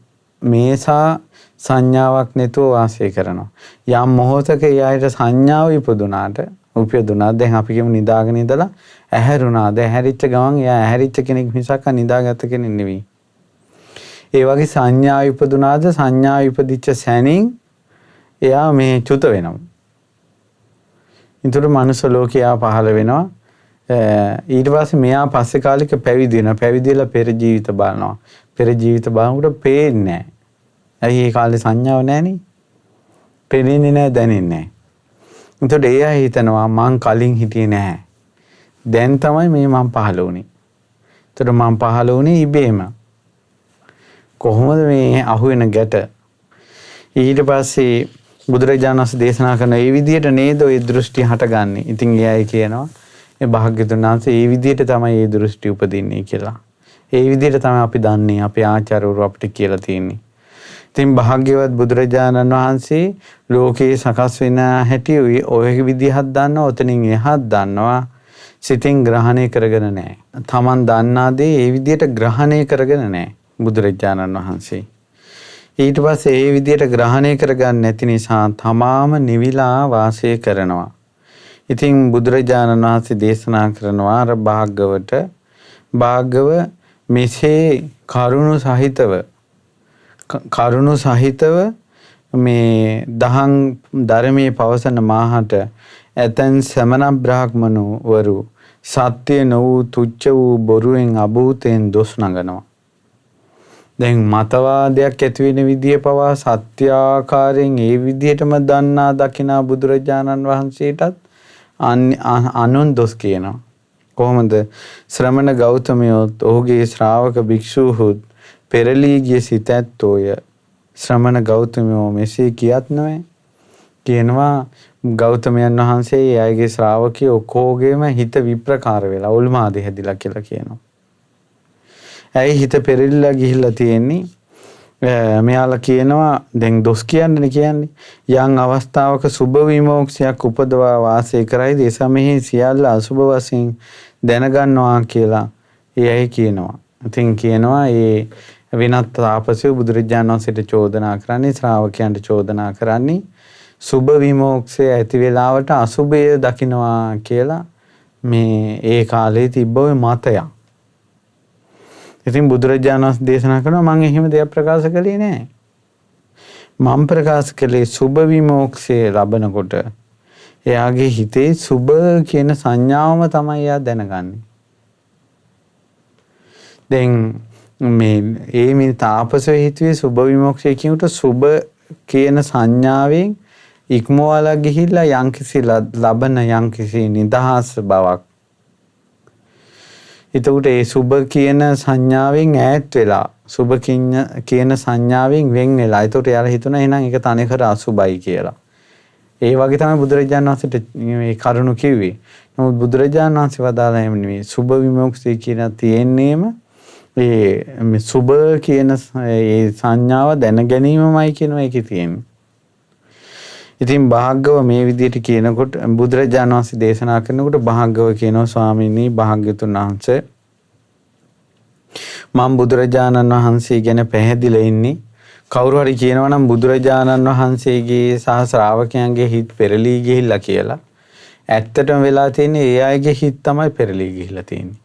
මේසා සංඥාවක් නැතුව වාසය කරනවා. යම් මොහොතක යායට සංඥාව උපදුනා දැන් අපි කියමු නිදාගෙන ඉඳලා ඇහැරුණාද ඇහැරිච්ච ගමන් එයා ඇහැරිච්ච කෙනෙක් මිසක් නිදාගත්ත කෙනෙක් නෙවෙයි. ඒ වගේ සංඥාව උපදුනාද සංඥාව උපදිච්ච සැනින් එයා මේ චුත වෙනවා. ඊටු මනුස්ස ලෝකයා පහළ වෙනවා. ඊට පස්සේ මෙයා පස්සේ කාලෙක පැවිදි වෙනවා. පැවිදිලා පෙර ජීවිත බලනවා. පෙර ජීවිත බලනකොට පේන්නේ නැහැ. ඇයි ඒ කාලේ සංඥාව නැහනේ? පේන්නේ නැහැ, දැනෙන්නේ නැහැ. එතකොට එයා හිතනවා මං කලින් හිටියේ නැහැ. දැන් තමයි මේ මං පහළ වුනේ. එතකොට මං පහළ වුනේ ඉබේම. කොහොමද මේ අහුවෙන ගැට? ඊට පස්සේ බුදුරජාණන් වහන්සේ දේශනා කරන මේ විදිහට නේද ওই දෘෂ්ටි හටගන්නේ. ඉතින් එයායි කියනවා මේ භාග්‍යතුන් වහන්සේ මේ විදිහට තමයි මේ දෘෂ්ටි උපදින්නේ කියලා. ඒ විදිහට තමයි අපි දන්නේ අපේ ආචාර්යවරු අපිට කියලා තියෙන්නේ. ඉතින් භාග්‍යවත් බුදුරජාණන් වහන්සේ ලෝකේ සකස් වෙන හැටි ඔය විදිහක් දන්නවා. ඔතනින් එහාත් දන්නවා. සිතින් ග්‍රහණය කරගෙන නැහැ. Taman දන්නා දේ ඒ විදිහට ග්‍රහණය කරගෙන නැහැ බුදුරජාණන් වහන්සේ. ඊට පස්සේ ඒ විදිහට ග්‍රහණය කරගන්න නැති නිසා තමාම නිවිලා වාසය කරනවා. ඉතින් බුදුරජාණන් වහන්සේ දේශනා කරනවා අර භාග්‍යව මෙසේ කරුණු සහිතව මේ දහම් ධර්මයේ පවසන මාහට ඇතන් සමන බ්‍රාහ්මණවරු සත්‍ය නොවූ තුච්ච වූ බොරුවෙන් අභූතෙන් දොස් නගනවා. දැන් මතවාදයක් ඇති වෙන විදිය පවා සත්‍යාකාරයෙන් ඒ විදියටම දන්නා දකිනා බුදුරජාණන් වහන්සේටත් අනුන් දොස් කියනවා. කොහොමද ශ්‍රමණ ගෞතමයොත් ඔහුගේ ශ්‍රාවක භික්ෂූහුත් පෙරලී ගිය සිත ඇත්තෝය. ශ්‍රමණ ගෞතමයෝ මෙසේ කියත් නොවේ. කියනවා ගෞතමයන් වහන්සේ ඒ අයගේ ශ්‍රාවකයෝ ඔක්කොගේම හිත විප්‍රකාර වෙලා උල්මාදේ හැදිලා කියලා කියනවා. ඇයි හිත පෙරලිලා ගිහිල්ලා තියෙන්නේ? මෙයාලා කියනවා දැන් දොස් කියන්නේ යම් අවස්ථාවක සුභ විමෝක්ෂයක් උපදවා වාසය කරයිද ඒ සමයේ සියල්ල අසුභ වශයෙන් දැනගන්නවා කියලා එයයි කියනවා. ඉතින් කියනවා ඒ විනත් තාපසය බුදුරජාණන් වහන්සේට චෝදනා කරන්නේ ශ්‍රාවකයන්ට චෝදනා කරන්නේ සුභ විමෝක්ෂය ඇති වෙලාවට අසුභය දකින්නවා කියලා මේ ඒ කාලේ තිබ්බ ඔය මතයක්. ඉතින් බුදුරජාණන් වහන්සේ දේශනා කරනවා මම එහෙම දෙයක් ප්‍රකාශ කළේ නැහැ. මම ප්‍රකාශ කළේ සුභ විමෝක්ෂය ලබනකොට එයාගේ හිතේ සුභ කියන සංඥාවම තමයි එයා දැනගන්නේ. දැන් මේ තාපසය හිතුවේ සුභ විමෝක්ෂය කියනකොට සුභ කියන සංඥාවෙන් ඉක්මවලා ගිහිල්ලා යම්කිසි ලබන යම්කිසි නිදහස් බවක්. එතකොට ඒ සුභ කියන සංඥාවෙන් ඈත් වෙලා සුභ කියන සංඥාවෙන් වෙන් වෙලා. එතකොට යාලා හිතුණා එහෙනම් ඒක තනිකර අසුභයි කියලා. ඒ වගේ තමයි බුදුරජාණන් වහන්සේට මේ කරුණ කිව්වේ. නමුත් බුදුරජාණන් වහන්සේ වදාළා එහෙම නෙවෙයි. සුභ විමුක්තිය කියන තියෙන්නේම මේ සුභ කියන ඒ සංඥාව දැන ගැනීමමයි කියනවා ඒකේ තියෙන්නේ. ඉතින් භාග්‍යව මේ විදිහට කියනකොට බුදුරජාණන් වහන්සේ දේශනා කරනකොට භාග්‍යව කියනවා ස්වාමීනි භාග්‍යතුන් වහන්සේ මම බුදුරජාණන් වහන්සේ ගැන පැහැදිලා ඉන්නේ. කවුරු හරි කියනවා නම් බුදුරජාණන් වහන්සේගේ සහ ශ්‍රාවකයන්ගේ හිත් පෙරලී ගිහිල්ලා කියලා. ඇත්තටම වෙලා තියෙන්නේ ඒ අයගේ හිත් තමයි පෙරලී ගිහිල්ලා තියෙන්නේ.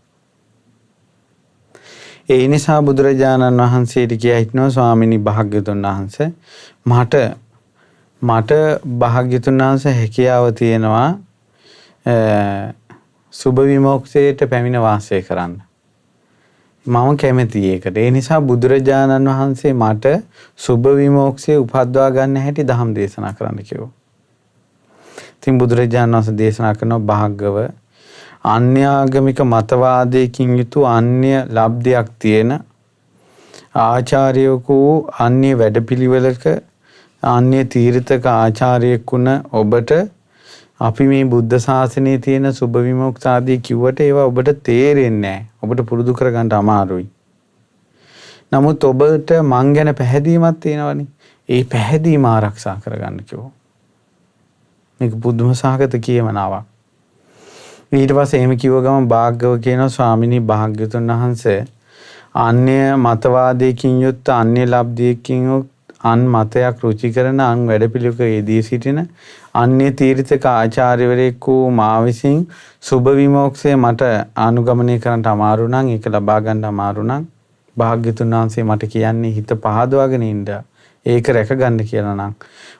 ඒ නිසා බුදුරජාණන් වහන්සේට කියා හිටනවා ස්වාමීනි භාග්‍යතුන් වහන්සේ මට භාග්‍යතුන් වහන්සේ හැකියාව තියෙනවා සුභ විමුක්තියට පැමිණ වාසය කරන්න. මම කැමතියි ඒකට. ඒ නිසා බුදුරජාණන් වහන්සේ මට සුභ විමුක්තිය උපද්දවා ගන්න හැටි ධම් දේශනා කරන්න කිව්වා. ඉතින් බුදුරජාණන් වහන්සේ දේශනා කරනවා භාග්‍යව අන්‍යාගමික මතවාදයකින් යුතු අන්‍ය ලබ්ධයක් තියෙන ආචාර්යකු අන්‍ය වැඩපිළිවෙලක අන්‍ය තීර්ථක ආචාර්යෙක් වුණ ඔබට අපි මේ බුද්ධ ශාසනයේ තියෙන සුභ විමුක්ති ආදී කිව්වට ඒවා ඔබට තේරෙන්නේ නැහැ. ඔබට පුරුදු කරගන්න අමාරුයි. නමුත් ඔබට මං ගැන පැහැදීමක් තියෙනවනේ. ඒ පැහැදීම ආරක්ෂා කරගන්න කිව්වා. මේක බුදුම සහගත කියමනාවක්. ඊට පස්සේ එහෙම කිව්ව ගමන් භාග්‍යව කියනවා ස්වාමිනී භාග්‍යතුන් වහන්සේ අන්‍ය මතවාදයකින් යුත් අන්‍ය ලබ්ධයකින් අන් මතයක් රුචි කරන අන් වැඩපිළිවෙලක යෙදී සිටින අන්‍ය තීර්ථක ආචාර්යවරයෙකු මා විසින් සුභ විමුක්තිය මට අනුගමනය කරන්න අමාරු නම් ඒක ලබා ගන්න අමාරු නම් භාග්‍යතුන් වහන්සේ මට කියන්නේ හිත පහදවාගෙන ඉන්න ඒක රැක ගන්න කියලා නම්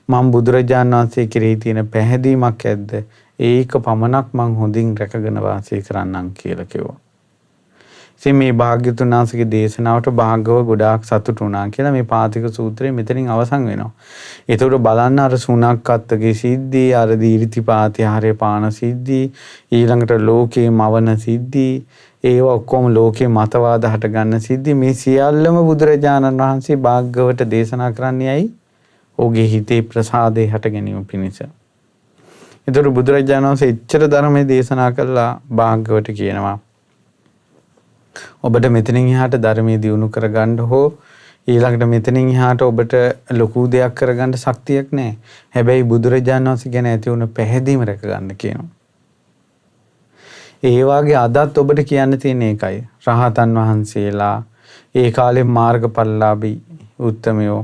මම බුදුරජාණන් වහන්සේ කෙරෙහි තියෙන පැහැදීමක් ඇද්ද ඒක පමණක් මං හොඳින් රැකගෙන වාසය කරන්නම් කියලා කිව්වා. ඉතින් මේ භාග්‍යතුන් වහන්සේගේ දේශනාවට භාග්‍යව ගොඩාක් සතුටු වුණා කියලා මේ පාතික සූත්‍රය මෙතනින් අවසන් වෙනවා. ඒතකොට බලන්න අර සුණක්කත්තගේ සිද්ධි, අර දීර්තිපාතිහාරය පාන සිද්ධි, ඊළඟට ලෝකේ මවන සිද්ධි, ඒව ඔක්කොම ලෝකේ මතවාද හට ගන්න සිද්ධි මේ සියල්ලම බුදුරජාණන් වහන්සේ භාග්‍යවට දේශනා කරන්නේ ඇයි? ඔහුගේ හිතේ ප්‍රසාදේ හට ගැනීම පිණිස. ඒතකොට බුදුරජාණන් වහන්සේ එච්චර ධර්මයේ දේශනා කළා භාග්‍යවට කියනවා ඔබට මෙතනින් එහාට ධර්මයේ දියුණු කරගන්න හෝ ඊළඟට මෙතනින් එහාට ඔබට ලොකු දෙයක් කරගන්න ශක්තියක් නැහැ. හැබැයි බුදුරජාණන් වහන්සේ ගැන ඇති වුණ පැහැදීම රැක ගන්න කියනවා. ඒ වාගේ අදත් ඔබට කියන්න තියෙන එකයි. රහතන් වහන්සේලා ඒ කාලේ මාර්ගඵලලාභී උත්තමයෝ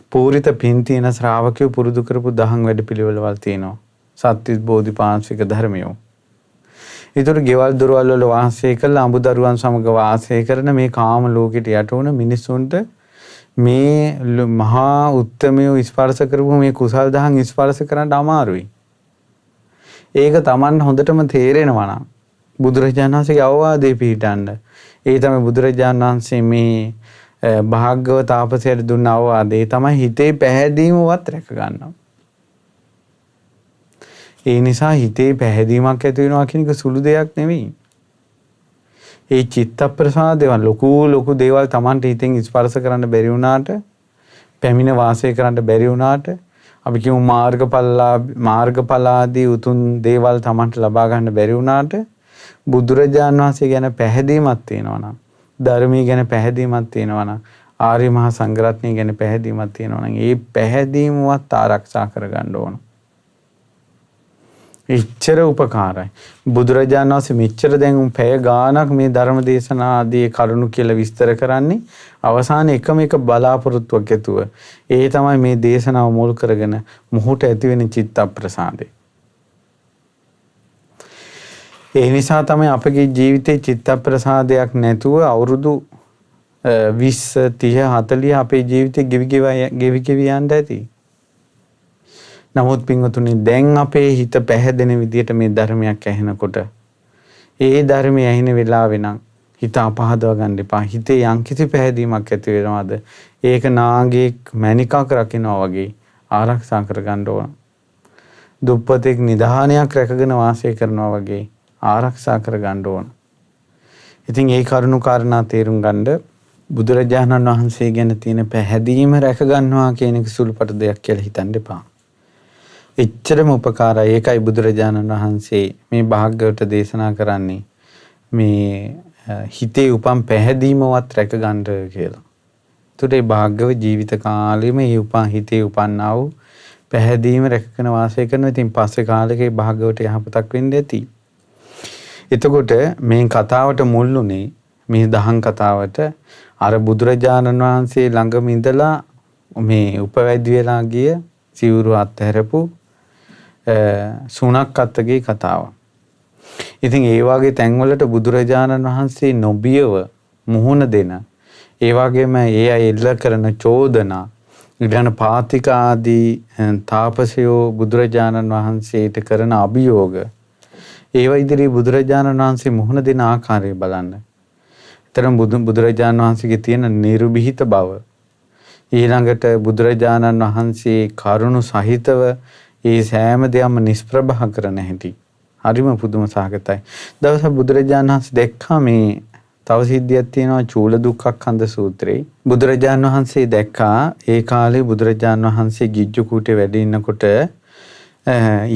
පූරිත පින් තියෙන ශ්‍රාවකයෝ පුරුදු කරපු දහම් වැඩපිළිවෙළවල් තියෙනවා. සත්‍විස් බෝධිපාක්ෂික ධර්මයෝ. ඒතර ගෙවල් දොරවල් වල වාසය කරලා අඹදරුවන් සමග වාසය කරන මේ කාම ලෝකෙට යට වුණ මිනිසුන්ට මේ මහා උත්තමයෝ ස්පර්ශ කරපු මේ කුසල් දහම් ස්පර්ශ කරන්න අමාරුයි. ඒක Taman හොඳටම තේරෙනවා නම් බුදුරජාණන් වහන්සේගේ අවවාදේ පිළිටන්න. ඒ තමයි බුදුරජාණන් වහන්සේ මේ භාග්‍යව තාපසයට දුන්න අවවාදේ තමයි හිතේ පැහැදීමවත් රැක ගන්නවා. ඒ නිසා හිතේ පැහැදීමක් ඇති වෙනවා කියන එක සුළු දෙයක් නෙවෙයි. ඒ චිත්ත ප්‍රසාදේවල් ලොකු දේවල් Tamanට හිතෙන් ස්පර්ශ කරන්න බැරි වුණාට, පැමිණ වාසය කරන්න බැරි වුණාට, අපි කියමු මාර්ගඵලාදී උතුම් දේවල් Tamanට ලබා ගන්න බැරි වුණාට, බුදුරජාණන් වහන්සේ ගැන පැහැදීමක් තියෙනවා නම්, ධර්මයේ ගැන පැහැදීමක් තියෙනවා නම්, ආර්ය මහා සංඝරත්නය ගැන පැහැදීමක් තියෙනවා නම්, ඒ පැහැදීමවත් ආරක්ෂා කරගන්න ඕන. එච්චර උපකාරයි. බුදුරජාණන් වහන්සේ මෙච්චර දැන් පැය ගාණක් මේ ධර්ම දේශනා ආදී කරුණු කියලා විස්තර කරන්නේ අවසානයේ එකම එක බලාපොරොත්තුවක් ඇතුව. ඒ තමයි මේ දේශනාව මුල් කරගෙන මොහොත ඇති වෙන චිත්ත ප්‍රසාදේ. ඒ නිසා තමයි අපගේ ජීවිතේ චිත්ත ප්‍රසාදයක් නැතුව අවුරුදු 20 30 40 අපේ ජීවිතේ ගෙවි යන්න ඇති. නමුත් පින්වතුනි දැන් අපේ හිත පැහැදෙන විදියට මේ ධර්මයක් ඇහෙනකොට ඒ ධර්මය ඇහෙන වෙලාවෙ නම් හිත අපහදව ගන්න එපා. හිතේ යම්කිසි පැහැදීමක් ඇති වෙනවද? ඒක නාගයෙක් මණිකක් රකින්නවා වගේ ආරක්ෂා කරගන්න ඕන. දුප්පතෙක් නිධානයක් රැකගෙන වාසය කරනවා වගේ ආරක්ෂා කරගන්න ඕන. ඉතින් ඒ කරුණු කාරණා තේරුම් ගන්න බුදුරජාණන් වහන්සේ ගැන තියෙන පැහැදීම රැක ගන්නවා කියන එක සුළුපට දෙයක් කියලා හිතන්න එපා. එච්චරම උපකාරයි. ඒකයි බුදුරජාණන් වහන්සේ මේ භාග්‍යවත දේශනා කරන්නේ මේ හිතේ උපම් පැහැදීමවත් රැක ගන්න කියලා. ඒතකොට භාග්‍යව ජීවිත කාලෙම මේ හිතේ උපන්නා වූ පැහැදීම රැකගෙන වාසය කරනවා. ඉතින් පස්සේ කාලෙකේ භාග්‍යවට යහපතක් වෙන්න ඇති. එතකොට මේ කතාවට මුල්ුනේ මේ දහම් කතාවට අර බුදුරජාණන් වහන්සේ ළඟම ඉඳලා මේ උපවැද්ද වෙලා ගිය සිවුරු අත්හැරපු සුණක් අත්තගේ කතාව. ඉතින් ඒ වගේ තැන්වලට බුදුරජාණන් වහන්සේ නොබියව මුහුණ දෙන, ඒ වගේම ඒ අය එල්ල කරන චෝදනා, ඊළඟ පාතික ආදී තාපසයෝ බුදුරජාණන් වහන්සේට කරන අභියෝග, ඒවා ඉදිරියේ බුදුරජාණන් වහන්සේ මුහුණ දෙන ආකාරය බලන්න. තරම් බුදුරජාණන් වහන්සේගේ තියෙන නිර්භීත බව, ඊළඟට බුදුරජාණන් වහන්සේ කරුණු සහිතව ඒ සෑම දෙයක්ම නිෂ්ප්‍රභා කරන හැටි හරිම පුදුම සහගතයි. දවසක් බුදුරජාණන් වහන්සේ දැක්කා මේ තව සිද්ධියක් තියෙනවා චූල දුක්ඛඛන්ද සූත්‍රේ. බුදුරජාණන් වහන්සේ දැක්කා ඒ කාලේ බුදුරජාණන් වහන්සේ ගිජ්ජු කූටේ වැඩ ඉන්නකොට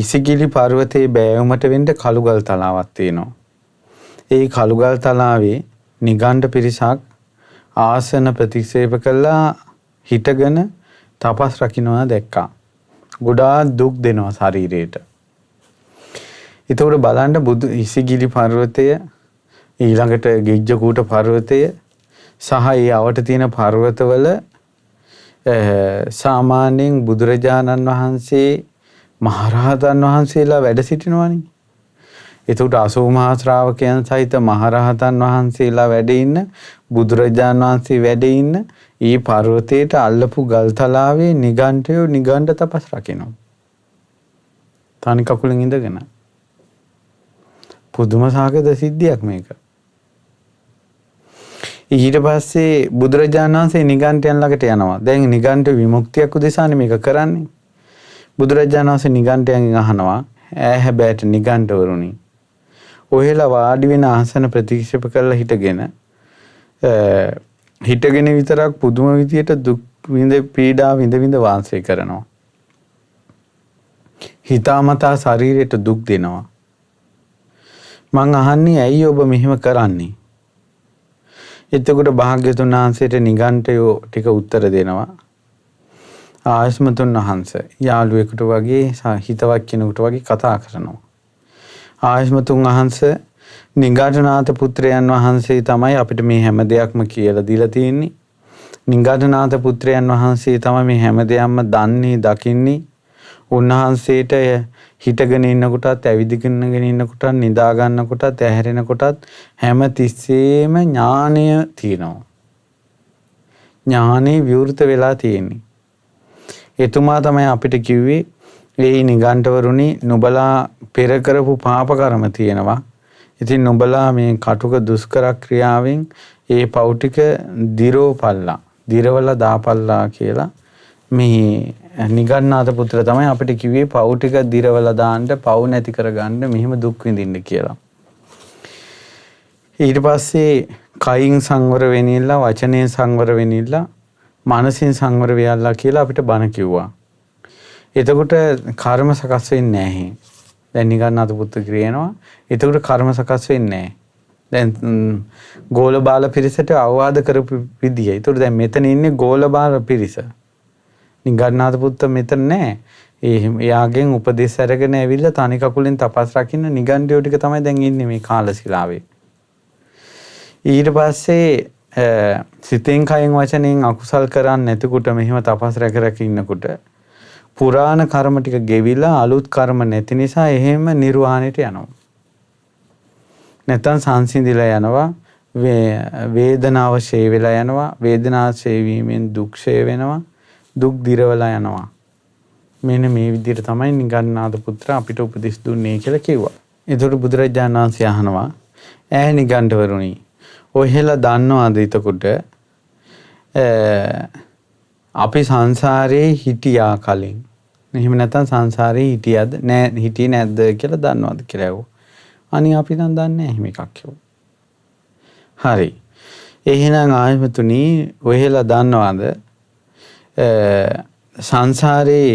ඉසිගිලි පර්වතයේ බෑවුමට වෙන්න කළුගල් තලාවක් තියෙනවා. ඒ කළුගල් තලාවේ නිගණ්ඨ පිරිසක් ආසන ප්‍රතික්ෂේප කළා හිටගෙන තපස් රකින්නවා දැක්කා. ගොඩාක් දුක් දෙනවා ශරීරයට. ඒතකොට බලන්න ඉසිගිලි පර්වතය, ඊළඟට ගිජ්ජකූට පර්වතය සහ ඒ අවට තියෙන පර්වතවල සාමාන්‍යයෙන් බුදුරජාණන් වහන්සේ මහරහතන් වහන්සේලා වැඩ සිටිනවනේ. එතකොට 80 මහා ශ්‍රාවකයන් සහිත මහරහතන් වහන්සේලා වැඩ ඉන්න, බුදුරජාණන් වහන්සේ වැඩ ඉන්න ඊ පර්වතයට අල්ලපු ගල්තලාවේ නිගණ්ඨයෝ නිගණ්ඨ තපස් රකින්නවා. තනි කකුලෙන් ඉඳගෙන. පුදුම සාගත සිද්ධියක් මේක. ඊට පස්සේ බුදුරජාණන් වහන්සේ නිගණ්ඨයන් ළඟට යනවා. දැන් නිගණ්ඨ විමුක්තියක් උදෙසානේ මේක කරන්නේ. බුදුරජාණන් වහන්සේ නිගණ්ඨයන්ගෙන් අහනවා, ඈ හැබෑට නිගණ්ඨවරුනි, ඔහෙලා වාඩි වෙන ආසන ප්‍රතික්ෂේප කරලා හිටගෙන විතරක් පුදුම විදියට දුක් විඳ පීඩා විඳ වාසය කරනවා. හිතාමතා ශරීරයට දුක් දෙනවා. මං අහන්නේ ඇයි ඔබ මෙහෙම කරන්නේ? එතකොට භාග්‍යතුන් වහන්සේට නිගණ්ඨයෝ ටික උත්තර දෙනවා. ආයස්මතුන් වහන්සේ යාළුවෙකුට වගේ හිතවත් කෙනෙකුට වගේ කතා කරනවා. ආයස්මතුන් වහන්සේ නිගණ්ඨනාථ පුත්‍රයන් වහන්සේ තමයි අපිට මේ හැම දෙයක්ම කියලා දීලා තියෙන්නේ. නිගණ්ඨනාථ පුත්‍රයන් වහන්සේ තමයි මේ හැම දෙයක්ම දන්නේ, දකින්නේ. උන්වහන්සේට හිටගෙන ඉන්නකොටත්, ඇවිදගෙන ඉන්නකොටත්, නිදා ගන්නකොටත්, ඇහැරෙනකොටත් හැම තිස්සෙම ඥානය තියෙනවා. ඥානෙ විවෘත වෙලා තියෙන්නේ. එතුමා තමයි අපිට කිව්වේ ඒ නිගණ්ඨවරුනි, නුඹලා පෙර කරපු පාප කර්ම තියෙනවා. ඉතින් නුඹලා මේ කටුක දුෂ්කර ක්‍රියාවෙන් ඒ පව් ටික දිරවලා දාපල්ලා කියලා මේ නිගණ්ඨනාථ පුත්‍ර තමයි අපිට කිව්වේ පව් ටික දිරවලා දාන්න, පව් නැති කරගන්න, මෙහෙම දුක් විඳින්න කියලා. ඊට පස්සේ කයින් සංවර වෙනිලා, වචනයෙන් සංවර වෙනිලා, මනසින් සංවර වෙයලා කියලා අපිට බණ කිව්වා. එතකොට කර්ම සකස් වෙන්නේ නැහැ. දැන් නිගන්නාත පුත්තු කියනවා. එතකොට කර්ම සකස් වෙන්නේ නැහැ. දැන් ගෝල බාල පිරිසට අවවාද කරපු විදිය. ඒතකොට දැන් මෙතන ඉන්නේ ගෝල බාල පිරිස. නිගන්නාත පුත්ත මෙතන නැහැ. එයාගෙන් උපදෙස් අරගෙන ඇවිල්ලා තනි කකුලෙන් තපස් රකින්න නිගණ්ඨයෝ ටික තමයි දැන් ඉන්නේ මේ කාලශිලාවේ. ඊට පස්සේ සිතෙන් කයෙන් වචනෙන් අකුසල් කරන්නේ නැතිකොට මෙහෙම තපස් රැක ඉන්නකොට පුරාණ කර්ම ටික ගෙවිලා අලුත් කර්ම නැති නිසා එහෙම නිර්වාණයට යනවා. නැත්තම් සංසිඳිලා යනවා. වේදනාව ෂේ වෙලා යනවා. වේදනාව ෂේ වීමෙන් දුක් ෂේ වෙනවා. දුක් දිරවලා යනවා. මෙන්න මේ විදිහට තමයි නිගණ්ඨනාථ පුත්‍ර අපිට උපදෙස් දුන්නේ කියලා කිව්වා. ඒතකොට බුදුරජාණන් වහන්සේ අහනවා ඈ නිගණ්ඨවරුනි ඔහෙලා දන්නවද එතකොට අපි සංසාරේ හිටියා කලින්. එහෙම නැත්නම් සංසාරේ හිටියද නෑ හිටියේ නැද්ද කියලා දන්නවද කියලා ඇහුවා. අනේ අපි නම් දන්නේ නැහැ එහෙම එකක් කිව්වා. හරි. එහෙනම් ආයමතුනි ඔහෙලා දන්නවද සංසාරේ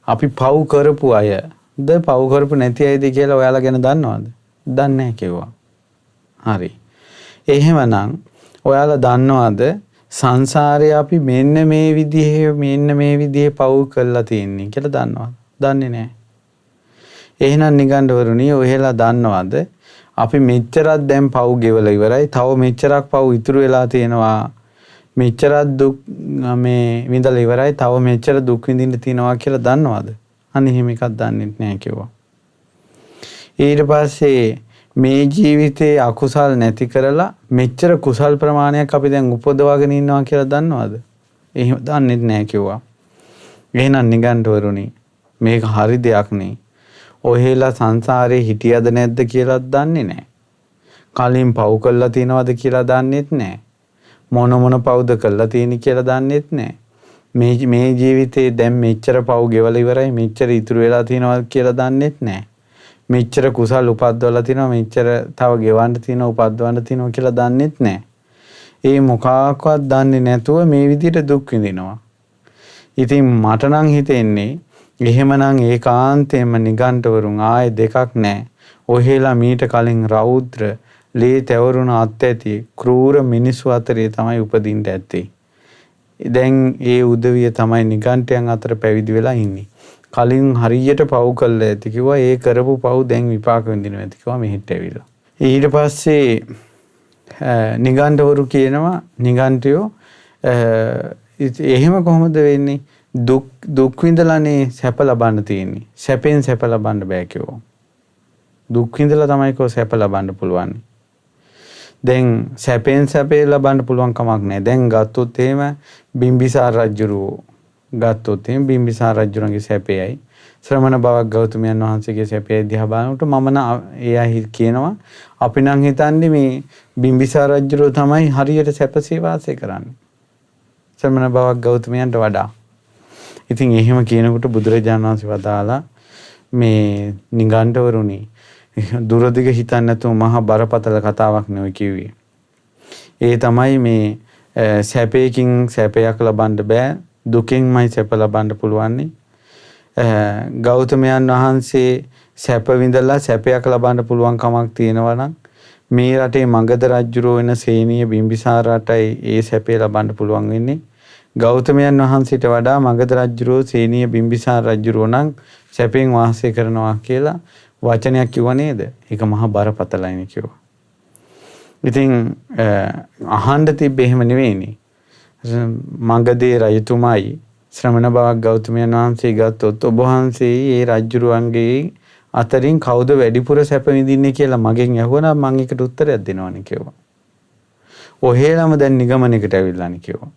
අපි පව් කරපු අයද පව් කරපු නැති අයද කියලා ඔයාලා ගැන දන්නවද? දන්නේ නැහැ කිව්වා. හරි. එහෙමනම් ඔයාලා දන්නවද සංසාරේ අපි මෙන්න මේ විදිහේ පව් කරලා තියෙන්නේ කියලා දන්නවද? දන්නේ නැහැ. එහෙනම් නිගණ්ඨවරුනි ඔහෙලා දන්නවද අපි මෙච්චරක් දැන් පව් ගෙවලා ඉවරයි. තව මෙච්චරක් පව් ඉතුරු වෙලා තියෙනවා. මෙච්චරක් දුක් මේ විඳලා ඉවරයි. තව මෙච්චර දුක් විඳින්න තියෙනවා කියලා දන්නවද? අනේ එහෙම එකක් දන්නේ නැහැ කිව්වා. ඊට පස්සේ මේ ජීවිතේ අකුසල් නැති කරලා මෙච්චර කුසල් ප්‍රමාණයක් අපි දැන් උපදවාගෙන ඉන්නවා කියලා දන්නවද? එහෙම දන්නේ නැහැ කිව්වා. එහෙනම් නිගණ්ඨවරුනි මේක හරි දෙයක් නේ. ඔහෙලා සංසාරේ හිටියද නැද්ද කියලාත් දන්නේ නැහැ. කලින් පව් කළා තියනවද කියලා දන්නේත් නැහැ. මොන පව්ද කළා තියෙන්නේ කියලා දන්නේත් නැහැ. මේ ජීවිතේ දැන් මෙච්චර පව් ගෙවලා ඉවරයි. මෙච්චර ඉතුරු වෙලා තියෙනවා කියලා දන්නේත් නැහැ. මෙච්චර කුසල් උපද්දවලා තිනවා. මෙච්චර තව ගෙවන්න තියෙනවා උපද්දවන්න තියෙනවා කියලා දන්නේත් නැහැ. ඒ මොකක්වත් දන්නේ නැතුව මේ විදිහට දුක් විඳිනවා. ඉතින් මට නම් හිතෙන්නේ එහෙමනම් ඒකාන්තයෙන්ම නිගණ්ඨවරුන් ආයේ දෙකක් නැහැ. ඔහෙලා මීට කලින් රෞද්‍ර ලේ තැවරුණ අත් ඇති ක්‍රූර මිනිස්සු අතරේ තමයි උපදින්න ඇත්තේ. දැන් ඒ උදවිය තමයි නිගණ්ඨයන් අතර පැවිදි වෙලා ඉන්නේ. කලින් හරියට පව් කළා ඇති කිව්වා. ඒ කරපු පව් දැන් විපාක විඳිනවා ඇති කිව්වා මෙහෙට ඇවිල්ලා. ඊට පස්සේ නිගණ්ඨවරු කියනවා නිගණ්ඨයෝ එහෙම කොහොමද වෙන්නේ? දුක් විඳලානේ සැප ලබන්න තියෙන්නේ. සැපෙන් සැප ලබන්න බෑ කිව්වා. දුක් විඳලා තමයි කො සැප ලබන්න පුළුවන්. දැන් සැපෙන් සැපේ ලබන්න පුළුවන් කමක් නැහැ. දැන් ගත්තොත් එහෙම බිම්බිසාර රජුරෝ ගත්තොත් එහෙම බිම්බිසාර රජුරන්ගේ සැපේයි ශ්‍රමණ බවක් ගෞතමයන් වහන්සේගේ සැපේ දිහා බලනකොට මම එයා කියනවා අපි නම් හිතන්නේ මේ බිම්බිසාර රජුරෝ තමයි හරියට සැපසේ වාසය කරන්නේ. ශ්‍රමණ බවක් ගෞතමයන්ට වඩා. ඉතින් එහෙම කියනකොට බුදුරජාණන් වහන්සේ වදාලා මේ නිගණ්ඨවරුනි දුරදිග හිතන්නේ නැතුව මහා බරපතල කතාවක් නෙවෙයි කිව්වේ. ඒ තමයි මේ සැපේකින් සැපයක් ලබන්න බෑ. දුකෙන්මයි සැප ලබන්න පුළුවන්. ගෞතමයන් වහන්සේ සැප විඳලා සැපයක් ලබන්න පුළුවන් කමක් තියෙනවා නම් මේ රටේ මගධ රජුරෝ වෙන සේනීය බිම්බිසාර රටයි ඒ සැපේ ලබන්න පුළුවන් වෙන්නේ. ගෞතමයන් වහන්සේට වඩා මගධ රජුරෝ සේනීය බිම්බිසාර රජුරෝ නම් සැපෙන් වාසය කරනවා කියලා වචනයක් කිව්ව නේද? ඒක මහා බරපතලයිනේ කිව්වා. ඉතින් අහන්න තිබ්බේ එහෙම නෙවෙයිනේ. මගධේ රජතුමායි ශ්‍රමණ බවක් ගෞතමයන් වහන්සේ ගත්තොත් ඔබ වහන්සේ ඒ රජුරුවන්ගේ අතරින් කවුද වැඩිපුර සැප විඳින්නේ කියලා මගෙන් ඇහුවනම් මම ඒකට උත්තරයක් දෙනවනේ කිව්වා. ඔහෙලම දැන් නිගමනයකට ඇවිල්ලානේ කිව්වා.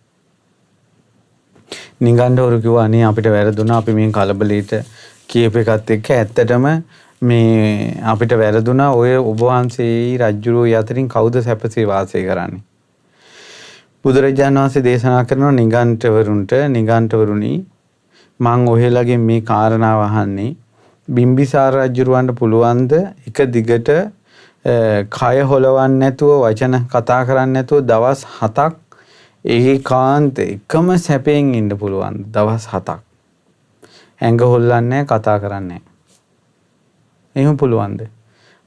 නිගණ්ඨවරු කිව්වා අනේ අපිට වැරදුනා. අපි මේ කලබලීට කියප එකත් එක්ක ඇත්තටම මේ අපිට වැරදුනා. ඔය ඔබ වහන්සේ රජුරෝ අතරින් කවුද සැපසේ වාසය කරන්නේ? බුදුරජාණන් වහන්සේ දේශනා කරන නිගණ්ඨවරුන්ට නිගණ්ඨවරුනි මං ඔහෙලගෙන් මේ කාරණාව අහන්නේ බිම්බිසාර රජුරවන්ට පුළුවන්ද එක දිගට කය හොලවන්නේ නැතුව වචන කතා කරන්නේ නැතුව දවස් 7ක් ඒකාන්ත එකම සැපයෙන් ඉන්න පුළුවන්. දවස් 7ක්. ඇඟ හොල්ලන්නේ කතා කරන්නේ. එහෙම පුළුවන්ද?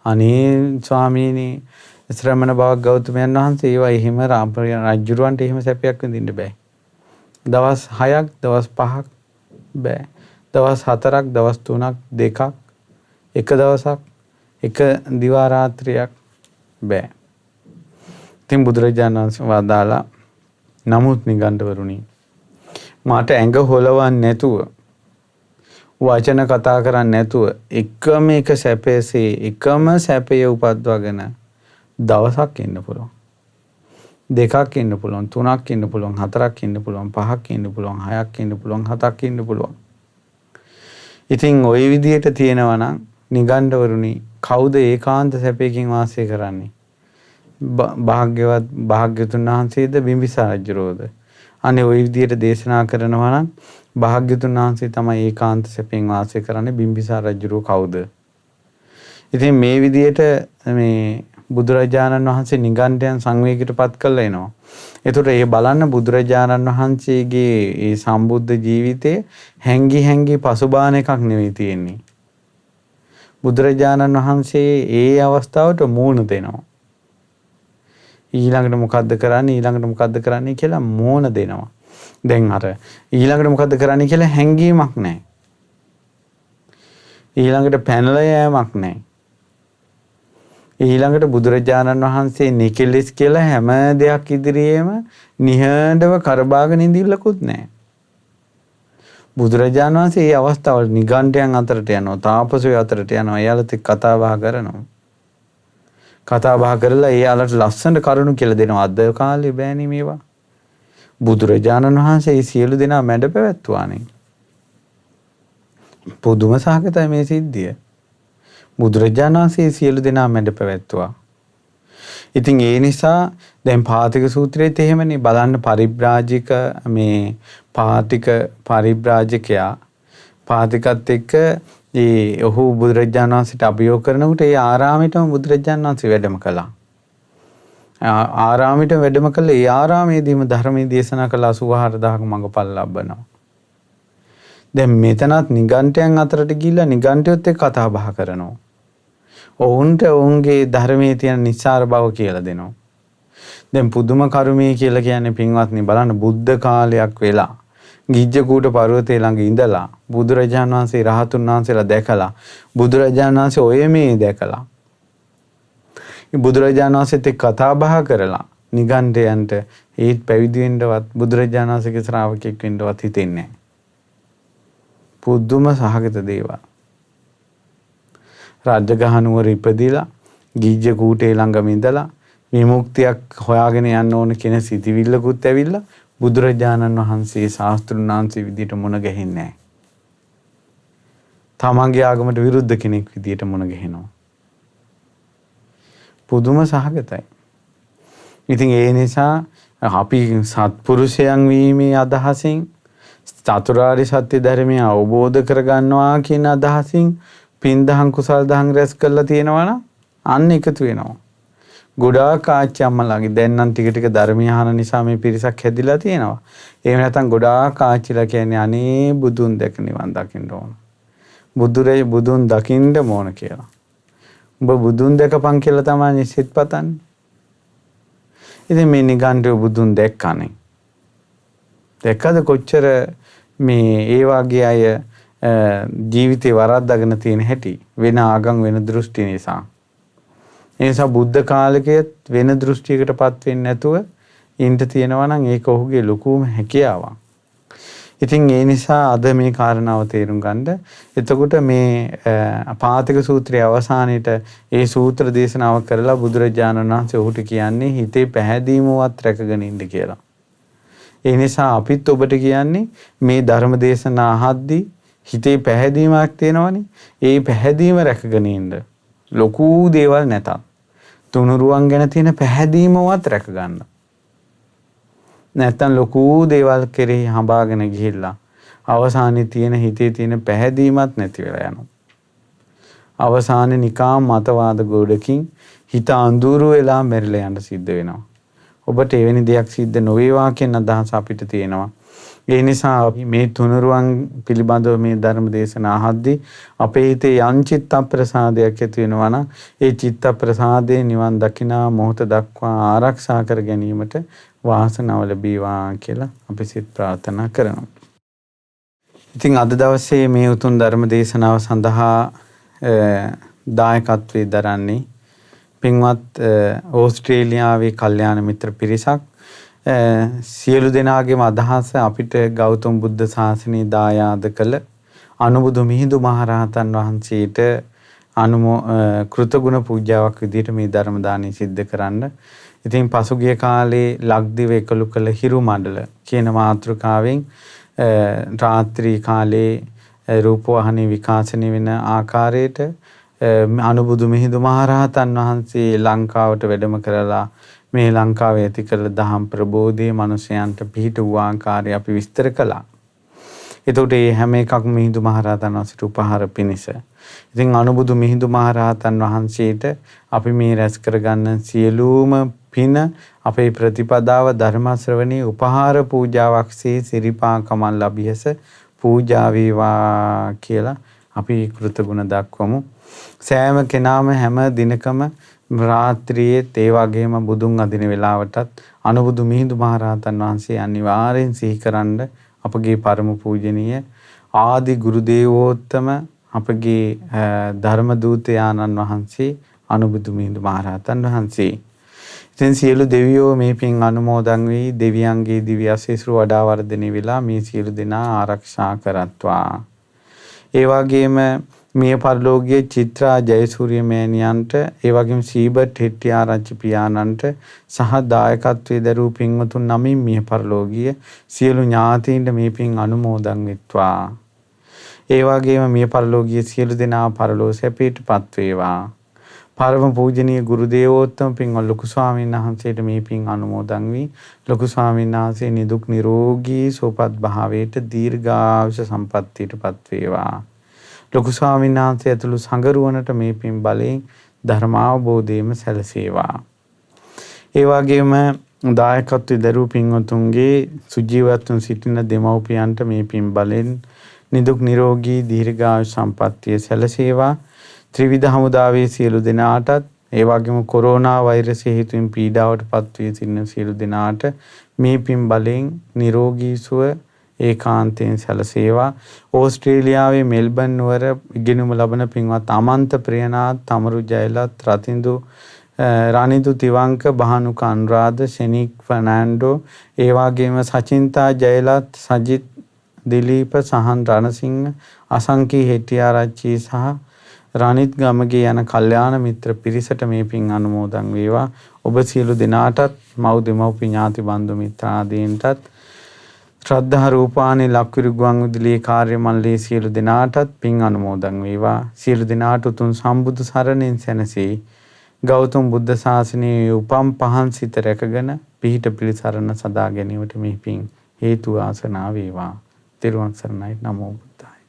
අනේ ස්වාමීනි ශ්‍රමණ බවක් ගෞතමයන් වහන්සේ ඒවා එහෙම රජුරවන්ට එහෙම සැපයක් විඳින්න බෑ. දවස් 6ක් දවස් 5ක් බෑ. දවස් 4ක් දවස් 3ක් 2ක් එක දවසක් එක දිවා රාත්‍රියක් බෑ. ඉතින් බුදුරජාණන් වහන්සේ වදාලා නමුත් නිගණ්ඨවරුනි මට ඇඟ හොලවන්නේ නැතුව වචන කතා කරන්නේ නැතුව එකම එක සැපේසේ එකම සැපය උපද්වාගෙන දවසක් ඉන්න පුළුවන්. දෙකක් ඉන්න පුළුවන්, තුනක් ඉන්න පුළුවන්, හතරක් ඉන්න පුළුවන්, පහක් ඉන්න පුළුවන්, හයක් ඉන්න පුළුවන්, හතක් ඉන්න පුළුවන්. ඉතින් ওই විදිහට තියෙනවා නම් නිගණ්ඨවරුනි කවුද ඒකාන්ත සැපයකින් වාසය කරන්නේ? භාග්‍යවත් භාග්‍යතුන් වහන්සේද බිම්බිසාර රජුරෝද? අනේ ওই විදිහට දේශනා කරනවා නම් භාග්‍යතුන් වහන්සේ තමයි ඒකාන්ත සැපයෙන් වාසය කරන්නේ. බිම්බිසාර රජුරෝ කවුද? ඉතින් මේ විදිහට මේ බුදුරජාණන් වහන්සේ නිගණ්ඨයන් සංවේගයටපත් කළා එනවා. ඒතකොට ඒ බලන්න බුදුරජාණන් වහන්සේගේ ඒ සම්බුද්ධ ජීවිතයේ හැංගි පසුබාන එකක් නෙවෙයි තියෙන්නේ. බුදුරජාණන් වහන්සේ ඒ අවස්ථාවට මූණ දෙනවා. ඊළඟට මොකද්ද කරන්නේ කියලා මූණ දෙනවා. දැන් අර ඊළඟට මොකද්ද කරන්නේ කියලා හැංගීමක් නැහැ. ඊළඟට පැනලා යෑමක් නැහැ. ඊළඟට බුදුරජාණන් වහන්සේ නිකෙලස් කියලා හැම දෙයක් ඉදිරියේම නිහඬව කරබාගෙන ඉඳිල්ලකුත් නැහැ. බුදුරජාණන් වහන්සේ මේ අවස්ථාවල නිගණ්ඨයන් අතරට යනවා, තාපසයෝ අතරට යනවා, එයාලත් එක්ක කතා බහ කරනවා. කතා බහ කරලා එයාලට ලස්සන කරුණු කියලා දෙනවා. අද කාලේ බෑනේ මේවා. බුදුරජාණන් වහන්සේ සියලු දෙනා මැඩ පැවැත්තුවානේ. පුදුම සහගතයි මේ සිද්ධිය. බුදුරජාණන් වහන්සේ සියලු දෙනා මැඩ පැවැත්තුවා. ඉතින් ඒ නිසා දැන් පාතික සූත්‍රයේත් එහෙමනේ බලන්න පරිබ්‍රාජික මේ පාතික පරිබ්‍රාජකයා පාතිකත් එක්ක ඔහු බුදුරජාණන් වහන්සේට අභියෝග කරනකොට ඒ ආරාමයටම බුදුරජාණන් වහන්සේ වැඩම කළා. ආරාමයට වැඩම කළේ ඒ ආරාමයේදීම ධර්මයේ දේශනා කළ 84000ක මඟපල් ලබනවා. දැන් මෙතනත් නිගණ්ඨයන් අතරට ගිහිල්ලා නිගණ්ඨයොත් එක්ක කතා බහ කරනවා. ඔවුන්ට ඔවුන්ගේ ධර්මයේ තියෙන නිස්සාර බව කියලා දෙනවා. දැන් පුදුම කර්මයේ කියලා කියන්නේ පින්වත්නි බලන්න බුද්ධ කාලයක් වෙලා ගිජ්ජකූට පර්වතයේ ළඟ ඉඳලා බුදුරජාණන් වහන්සේ රහතුන් වහන්සේලා දැකලා බුදුරජාණන් වහන්සේ ඔය මේ දැකලා බුදුරජාණන් වහන්සේත් එක්ක කතා බහ කරලා නිගණ්ඨයන්ට ඒත් පැවිදි වෙන්නවත් බුදුරජාණන් වහන්සේගේ ශ්‍රාවකෙක් වෙන්නවත් හිතෙන්නේ නැහැ. පුදුම සහගත දේවල්. රාජගහ නුවර ඉපදිලා ගිජ්ජකූටේ ළඟම ඉඳලා විමුක්තියක් හොයාගෙන යන්න ඕන කියන සිතිවිල්ලකුත් ඇවිල්ලා බුදුරජාණන් වහන්සේ ශාස්ත්‍රුන් වහන්සේ විදියට මුණ ගැහෙන්නේ නැහැ. තමන්ගේ ආගමට විරුද්ධ කෙනෙක් විදියට මුණ ගැහෙනවා. පුදුම සහගතයි. ඉතින් ඒ නිසා අපි සත්පුරුෂයන් වීමේ අදහසින් චතුරාර්ය සත්‍ය ධර්මය අවබෝධ කරගන්නවා කියන අදහසින් පින් දහම් කුසල් දහම් රැස් කරලා තියෙනවා නම් අන්න එකතු වෙනවා. ගොඩාක් ආච්චි අම්මලාගේ දැන් නම් ටික ටික ධර්මය අහන නිසා මේ පිරිසක් හැදිලා තියෙනවා. එහෙම නැත්නම් ගොඩාක් ආච්චිලා කියන්නේ අනේ බුදුන් දැක නිවන් දකින්න ඕන. බුදුන් දකින්න ඕන කියලා. උඹ බුදුන් දැකපන් කියලා තමයි සිත් පතන්නේ. ඉතින් මේ නිගණ්ඨය බුදුන් දැක්කනේ. දැක්කද කොච්චර මේ ඒ වගේ අය ජීවිතේ වරද්දාගෙන තියෙන හැටි වෙන ආගම් වෙන දෘෂ්ටි නිසා. ඒ නිසා බුද්ධ කාලකයේ වෙන දෘෂ්ටියකටපත් වෙන්නේ නැතුව ඉන්න තියෙනවා නම් ඒක ඔහුගේ ලොකුම හැකියාවක්. ඉතින් ඒ නිසා අද මේ කාරණාව තේරුම් ගන්න. එතකොට මේ පාතික සූත්‍රයේ අවසානයේට ඒ සූත්‍ර දේශනාව කරලා බුදුරජාණන් වහන්සේ ඔහුට කියන්නේ හිතේ පැහැදීමවත් රැකගෙන ඉන්න කියලා. ඒ නිසා අපිත් ඔබට කියන්නේ මේ ධර්ම දේශනා අහද්දී හිතේ පැහැදීමක් තියෙනවනේ. ඒ පැහැදීම රැකගෙන ඉන්න. ලොකු දේවල් නැතත් තුනුරුවන් ගැන තියෙන පැහැදීමවත් රැක ගන්න. නැත්තම් ලොකු දේවල් කෙරෙහි හඹාගෙන ගිහිල්ලා අවසානයේ තියෙන හිතේ තියෙන පැහැදීමත් නැති වෙලා යනවා. අවසානයේ නිකාම් මතවාද ගොඩකින් හිත අඳුරු වෙලා මැරිලා යන්න සිද්ධ වෙනවා. ඔබට එවැනි දෙයක් සිද්ධ නොවේවා කියන අදහස අපිට තියෙනවා. ඒ නිසා මේ තුනුරුවන් පිළිබඳව මේ ධර්ම දේශනා අහද්දී අපේ හිතේ යම් චිත්ත ප්‍රසාදයක් ඇති වෙනවා නම් ඒ චිත්ත ප්‍රසාදේ නිවන් දකිනා මොහොත දක්වා ආරක්ෂා කර ගැනීමට වාසනාව ලැබීවා කියලා අපි සිත ප්‍රාර්ථනා කරනවා. ඉතින් අද දවසේ මේ උතුම් ධර්ම දේශනාව සඳහා දායකත්වයේ දරන්නේ පින්වත් ඕස්ට්‍රේලියාවේ කල්යාණ මිත්‍ර පිරිසක්. සියලු දෙනාගේම අදහස අපිට ගෞතම බුද්ධ ශාසනය දායාද කළ අනුබුදු මිහිඳු මහරහතන් වහන්සේට කෘතගුණ පූජාවක් විදිහට මේ ධර්ම දානය සිද්ධ කරන්න. ඉතින් පසුගිය කාලේ ලක්දිව එකලු කළ හිරු මණ්ඩල කියන මාතෘකාවෙන් රාත්‍රී කාලේ රූපවාහිනී විකාශනය වෙන ආකාරයට අනුබුදු මිහිඳු මහරහතන් වහන්සේ ලංකාවට වැඩම කරලා මේ ලංකාවේ ඇති කළ දහම් ප්‍රබෝධයේ මනුෂ්‍යයන්ට පිහිට වූ ආකාරය අපි විස්තර කළා. එතකොට මේ හැම එකක්ම මිහිඳු මහරහතන් වහන්සේට උපහාර පිණිස. ඉතින් අනුබුදු මිහිඳු මහරහතන් වහන්සේට අපි මේ රැස් කරගන්න සියලුම පින අපේ ප්‍රතිපදාව ධර්ම ශ්‍රවණී උපහාර පූජාවක්සේ සිරිපා කමල් ලැබියස පූජා වේවා කියලා අපි කෘතගුණ දක්වමු. සෑම කෙනාම හැම දිනකම රාත්‍රියේත් ඒ වගේම බුදුන් අදින වෙලාවටත් අනුබුදු මිහිඳු මහරහතන් වහන්සේ අනිවාර්යෙන් සිහි කරන්න අපගේ පරම පූජනීය ආදි ගුරු දේවෝත්තම අපගේ ධර්ම දූතයාණන් වහන්සේ අනුබුදු මිහිඳු මහරහතන් වහන්සේ. ඉතින් සියලු දෙවියෝ මේ පින් අනුමෝදන් වී දෙවියන්ගේ දිව්‍ය ආශිර්වාද වඩා වර්ධනය වෙලා මේ සියලු දෙනා ආරක්ෂා කරත්වා. ඒ වගේම මිය පරලෝකීය චිත්‍රා ජයසූරිය මෑණියන්ට ඒ වගේම සීබට් හෙට්ටිආරච්චි පියාණන්ට සහ දායකත්වයේ දරූ පින්වතුන් නමින් මිය පරලෝකීය සියලු ඥාතීන්ට මේ පින් අනුමෝදන් වෙත්වා. ඒ වගේම මිය පරලෝකීය සියලු දෙනා පරලෝ සැපයටපත් වේවා. පරම පූජනීය ගුරු දේවෝත්තම පින්වත් ලොකු ස්වාමීන් වහන්සේට මේ පින් අනුමෝදන් වී ලොකු ස්වාමීන් වහන්සේ නිදුක් නිරෝගී සුවපත් භාවයට දීර්ඝායුෂ සම්පන්නියටපත් වේවා. ලොකු ස්වාමීන් වහන්සේ ඇතුළු සංගරුවනට මේ පින් බලයෙන් ධර්මාවබෝධයම සැලසේවා. ඒ වගේම දායකත්වයේ දරූ පින්වතුන්ගේ සුජීවත්වව සිටින දෙමව්පියන්ට මේ පින් බලෙන් නිදුක් නිරෝගී දීර්ඝායුෂ සම්පන්නිය සැලසේවා. ත්‍රිවිධ හමුදාවේ සියලු දෙනාටත් ඒ වගේම කොරෝනා වෛරසය හේතුවෙන් පීඩාවට පත් වී සිටින සියලු දෙනාට මේ පින් බලෙන් නිරෝගී සුව ඒකාන්තයෙන් සැලසේවා. ඕස්ට්‍රේලියාවේ මෙල්බන් නුවර ඉගෙනුම ලබන පින්වත් අමන්ත ප්‍රියනාත්, තමරු ජයලත්, රනිදු තිවංක, බහනුක අනුරාධ, ෂෙනික් ෆර්නෑන්ඩෝ, ඒ වගේම සචින්තා ජයලත්, සජිත් දිලීප, සහන් රණසිංහ, අසංකී හෙට්ටිආරච්චි සහ රනිත් ගමගේ යන කල්යාණ මිත්‍ර පිරිසට මේ පින් අනුමෝදන් වේවා. ඔබ සියලු දෙනාටත් මව් දෙමව්පිය ඥාති බන්දු මිත්‍රාදීන්ටත් ශ්‍රද්ධා රූපානි ලක්විරු ගුවන් විදුලියේ කාර්ය මණ්ඩලයේ සියලු දෙනාටත් පින් අනුමෝදන් වේවා. සියලු දෙනාට උතුම් සම්බුදු සරණෙන් සැනසී ගෞතම බුද්ධ ශාසනයේ උපම් පහන් සිත රැකගෙන පිහිට පිළිසරණ සදා ගැනීමට මේ පින් හේතු ආසනා වේවා. තෙරුවන් සරණයි. නමෝ බුද්ධාය.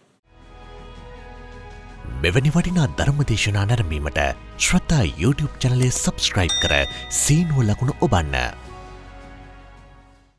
මෙවැනි වටිනා ධර්ම දේශනා නැරඹීමට ශ්‍රද්ධා YouTube චැනලය සබ්ස්ක්‍රයිබ් කර සීනුව ලකුණ ඔබන්න.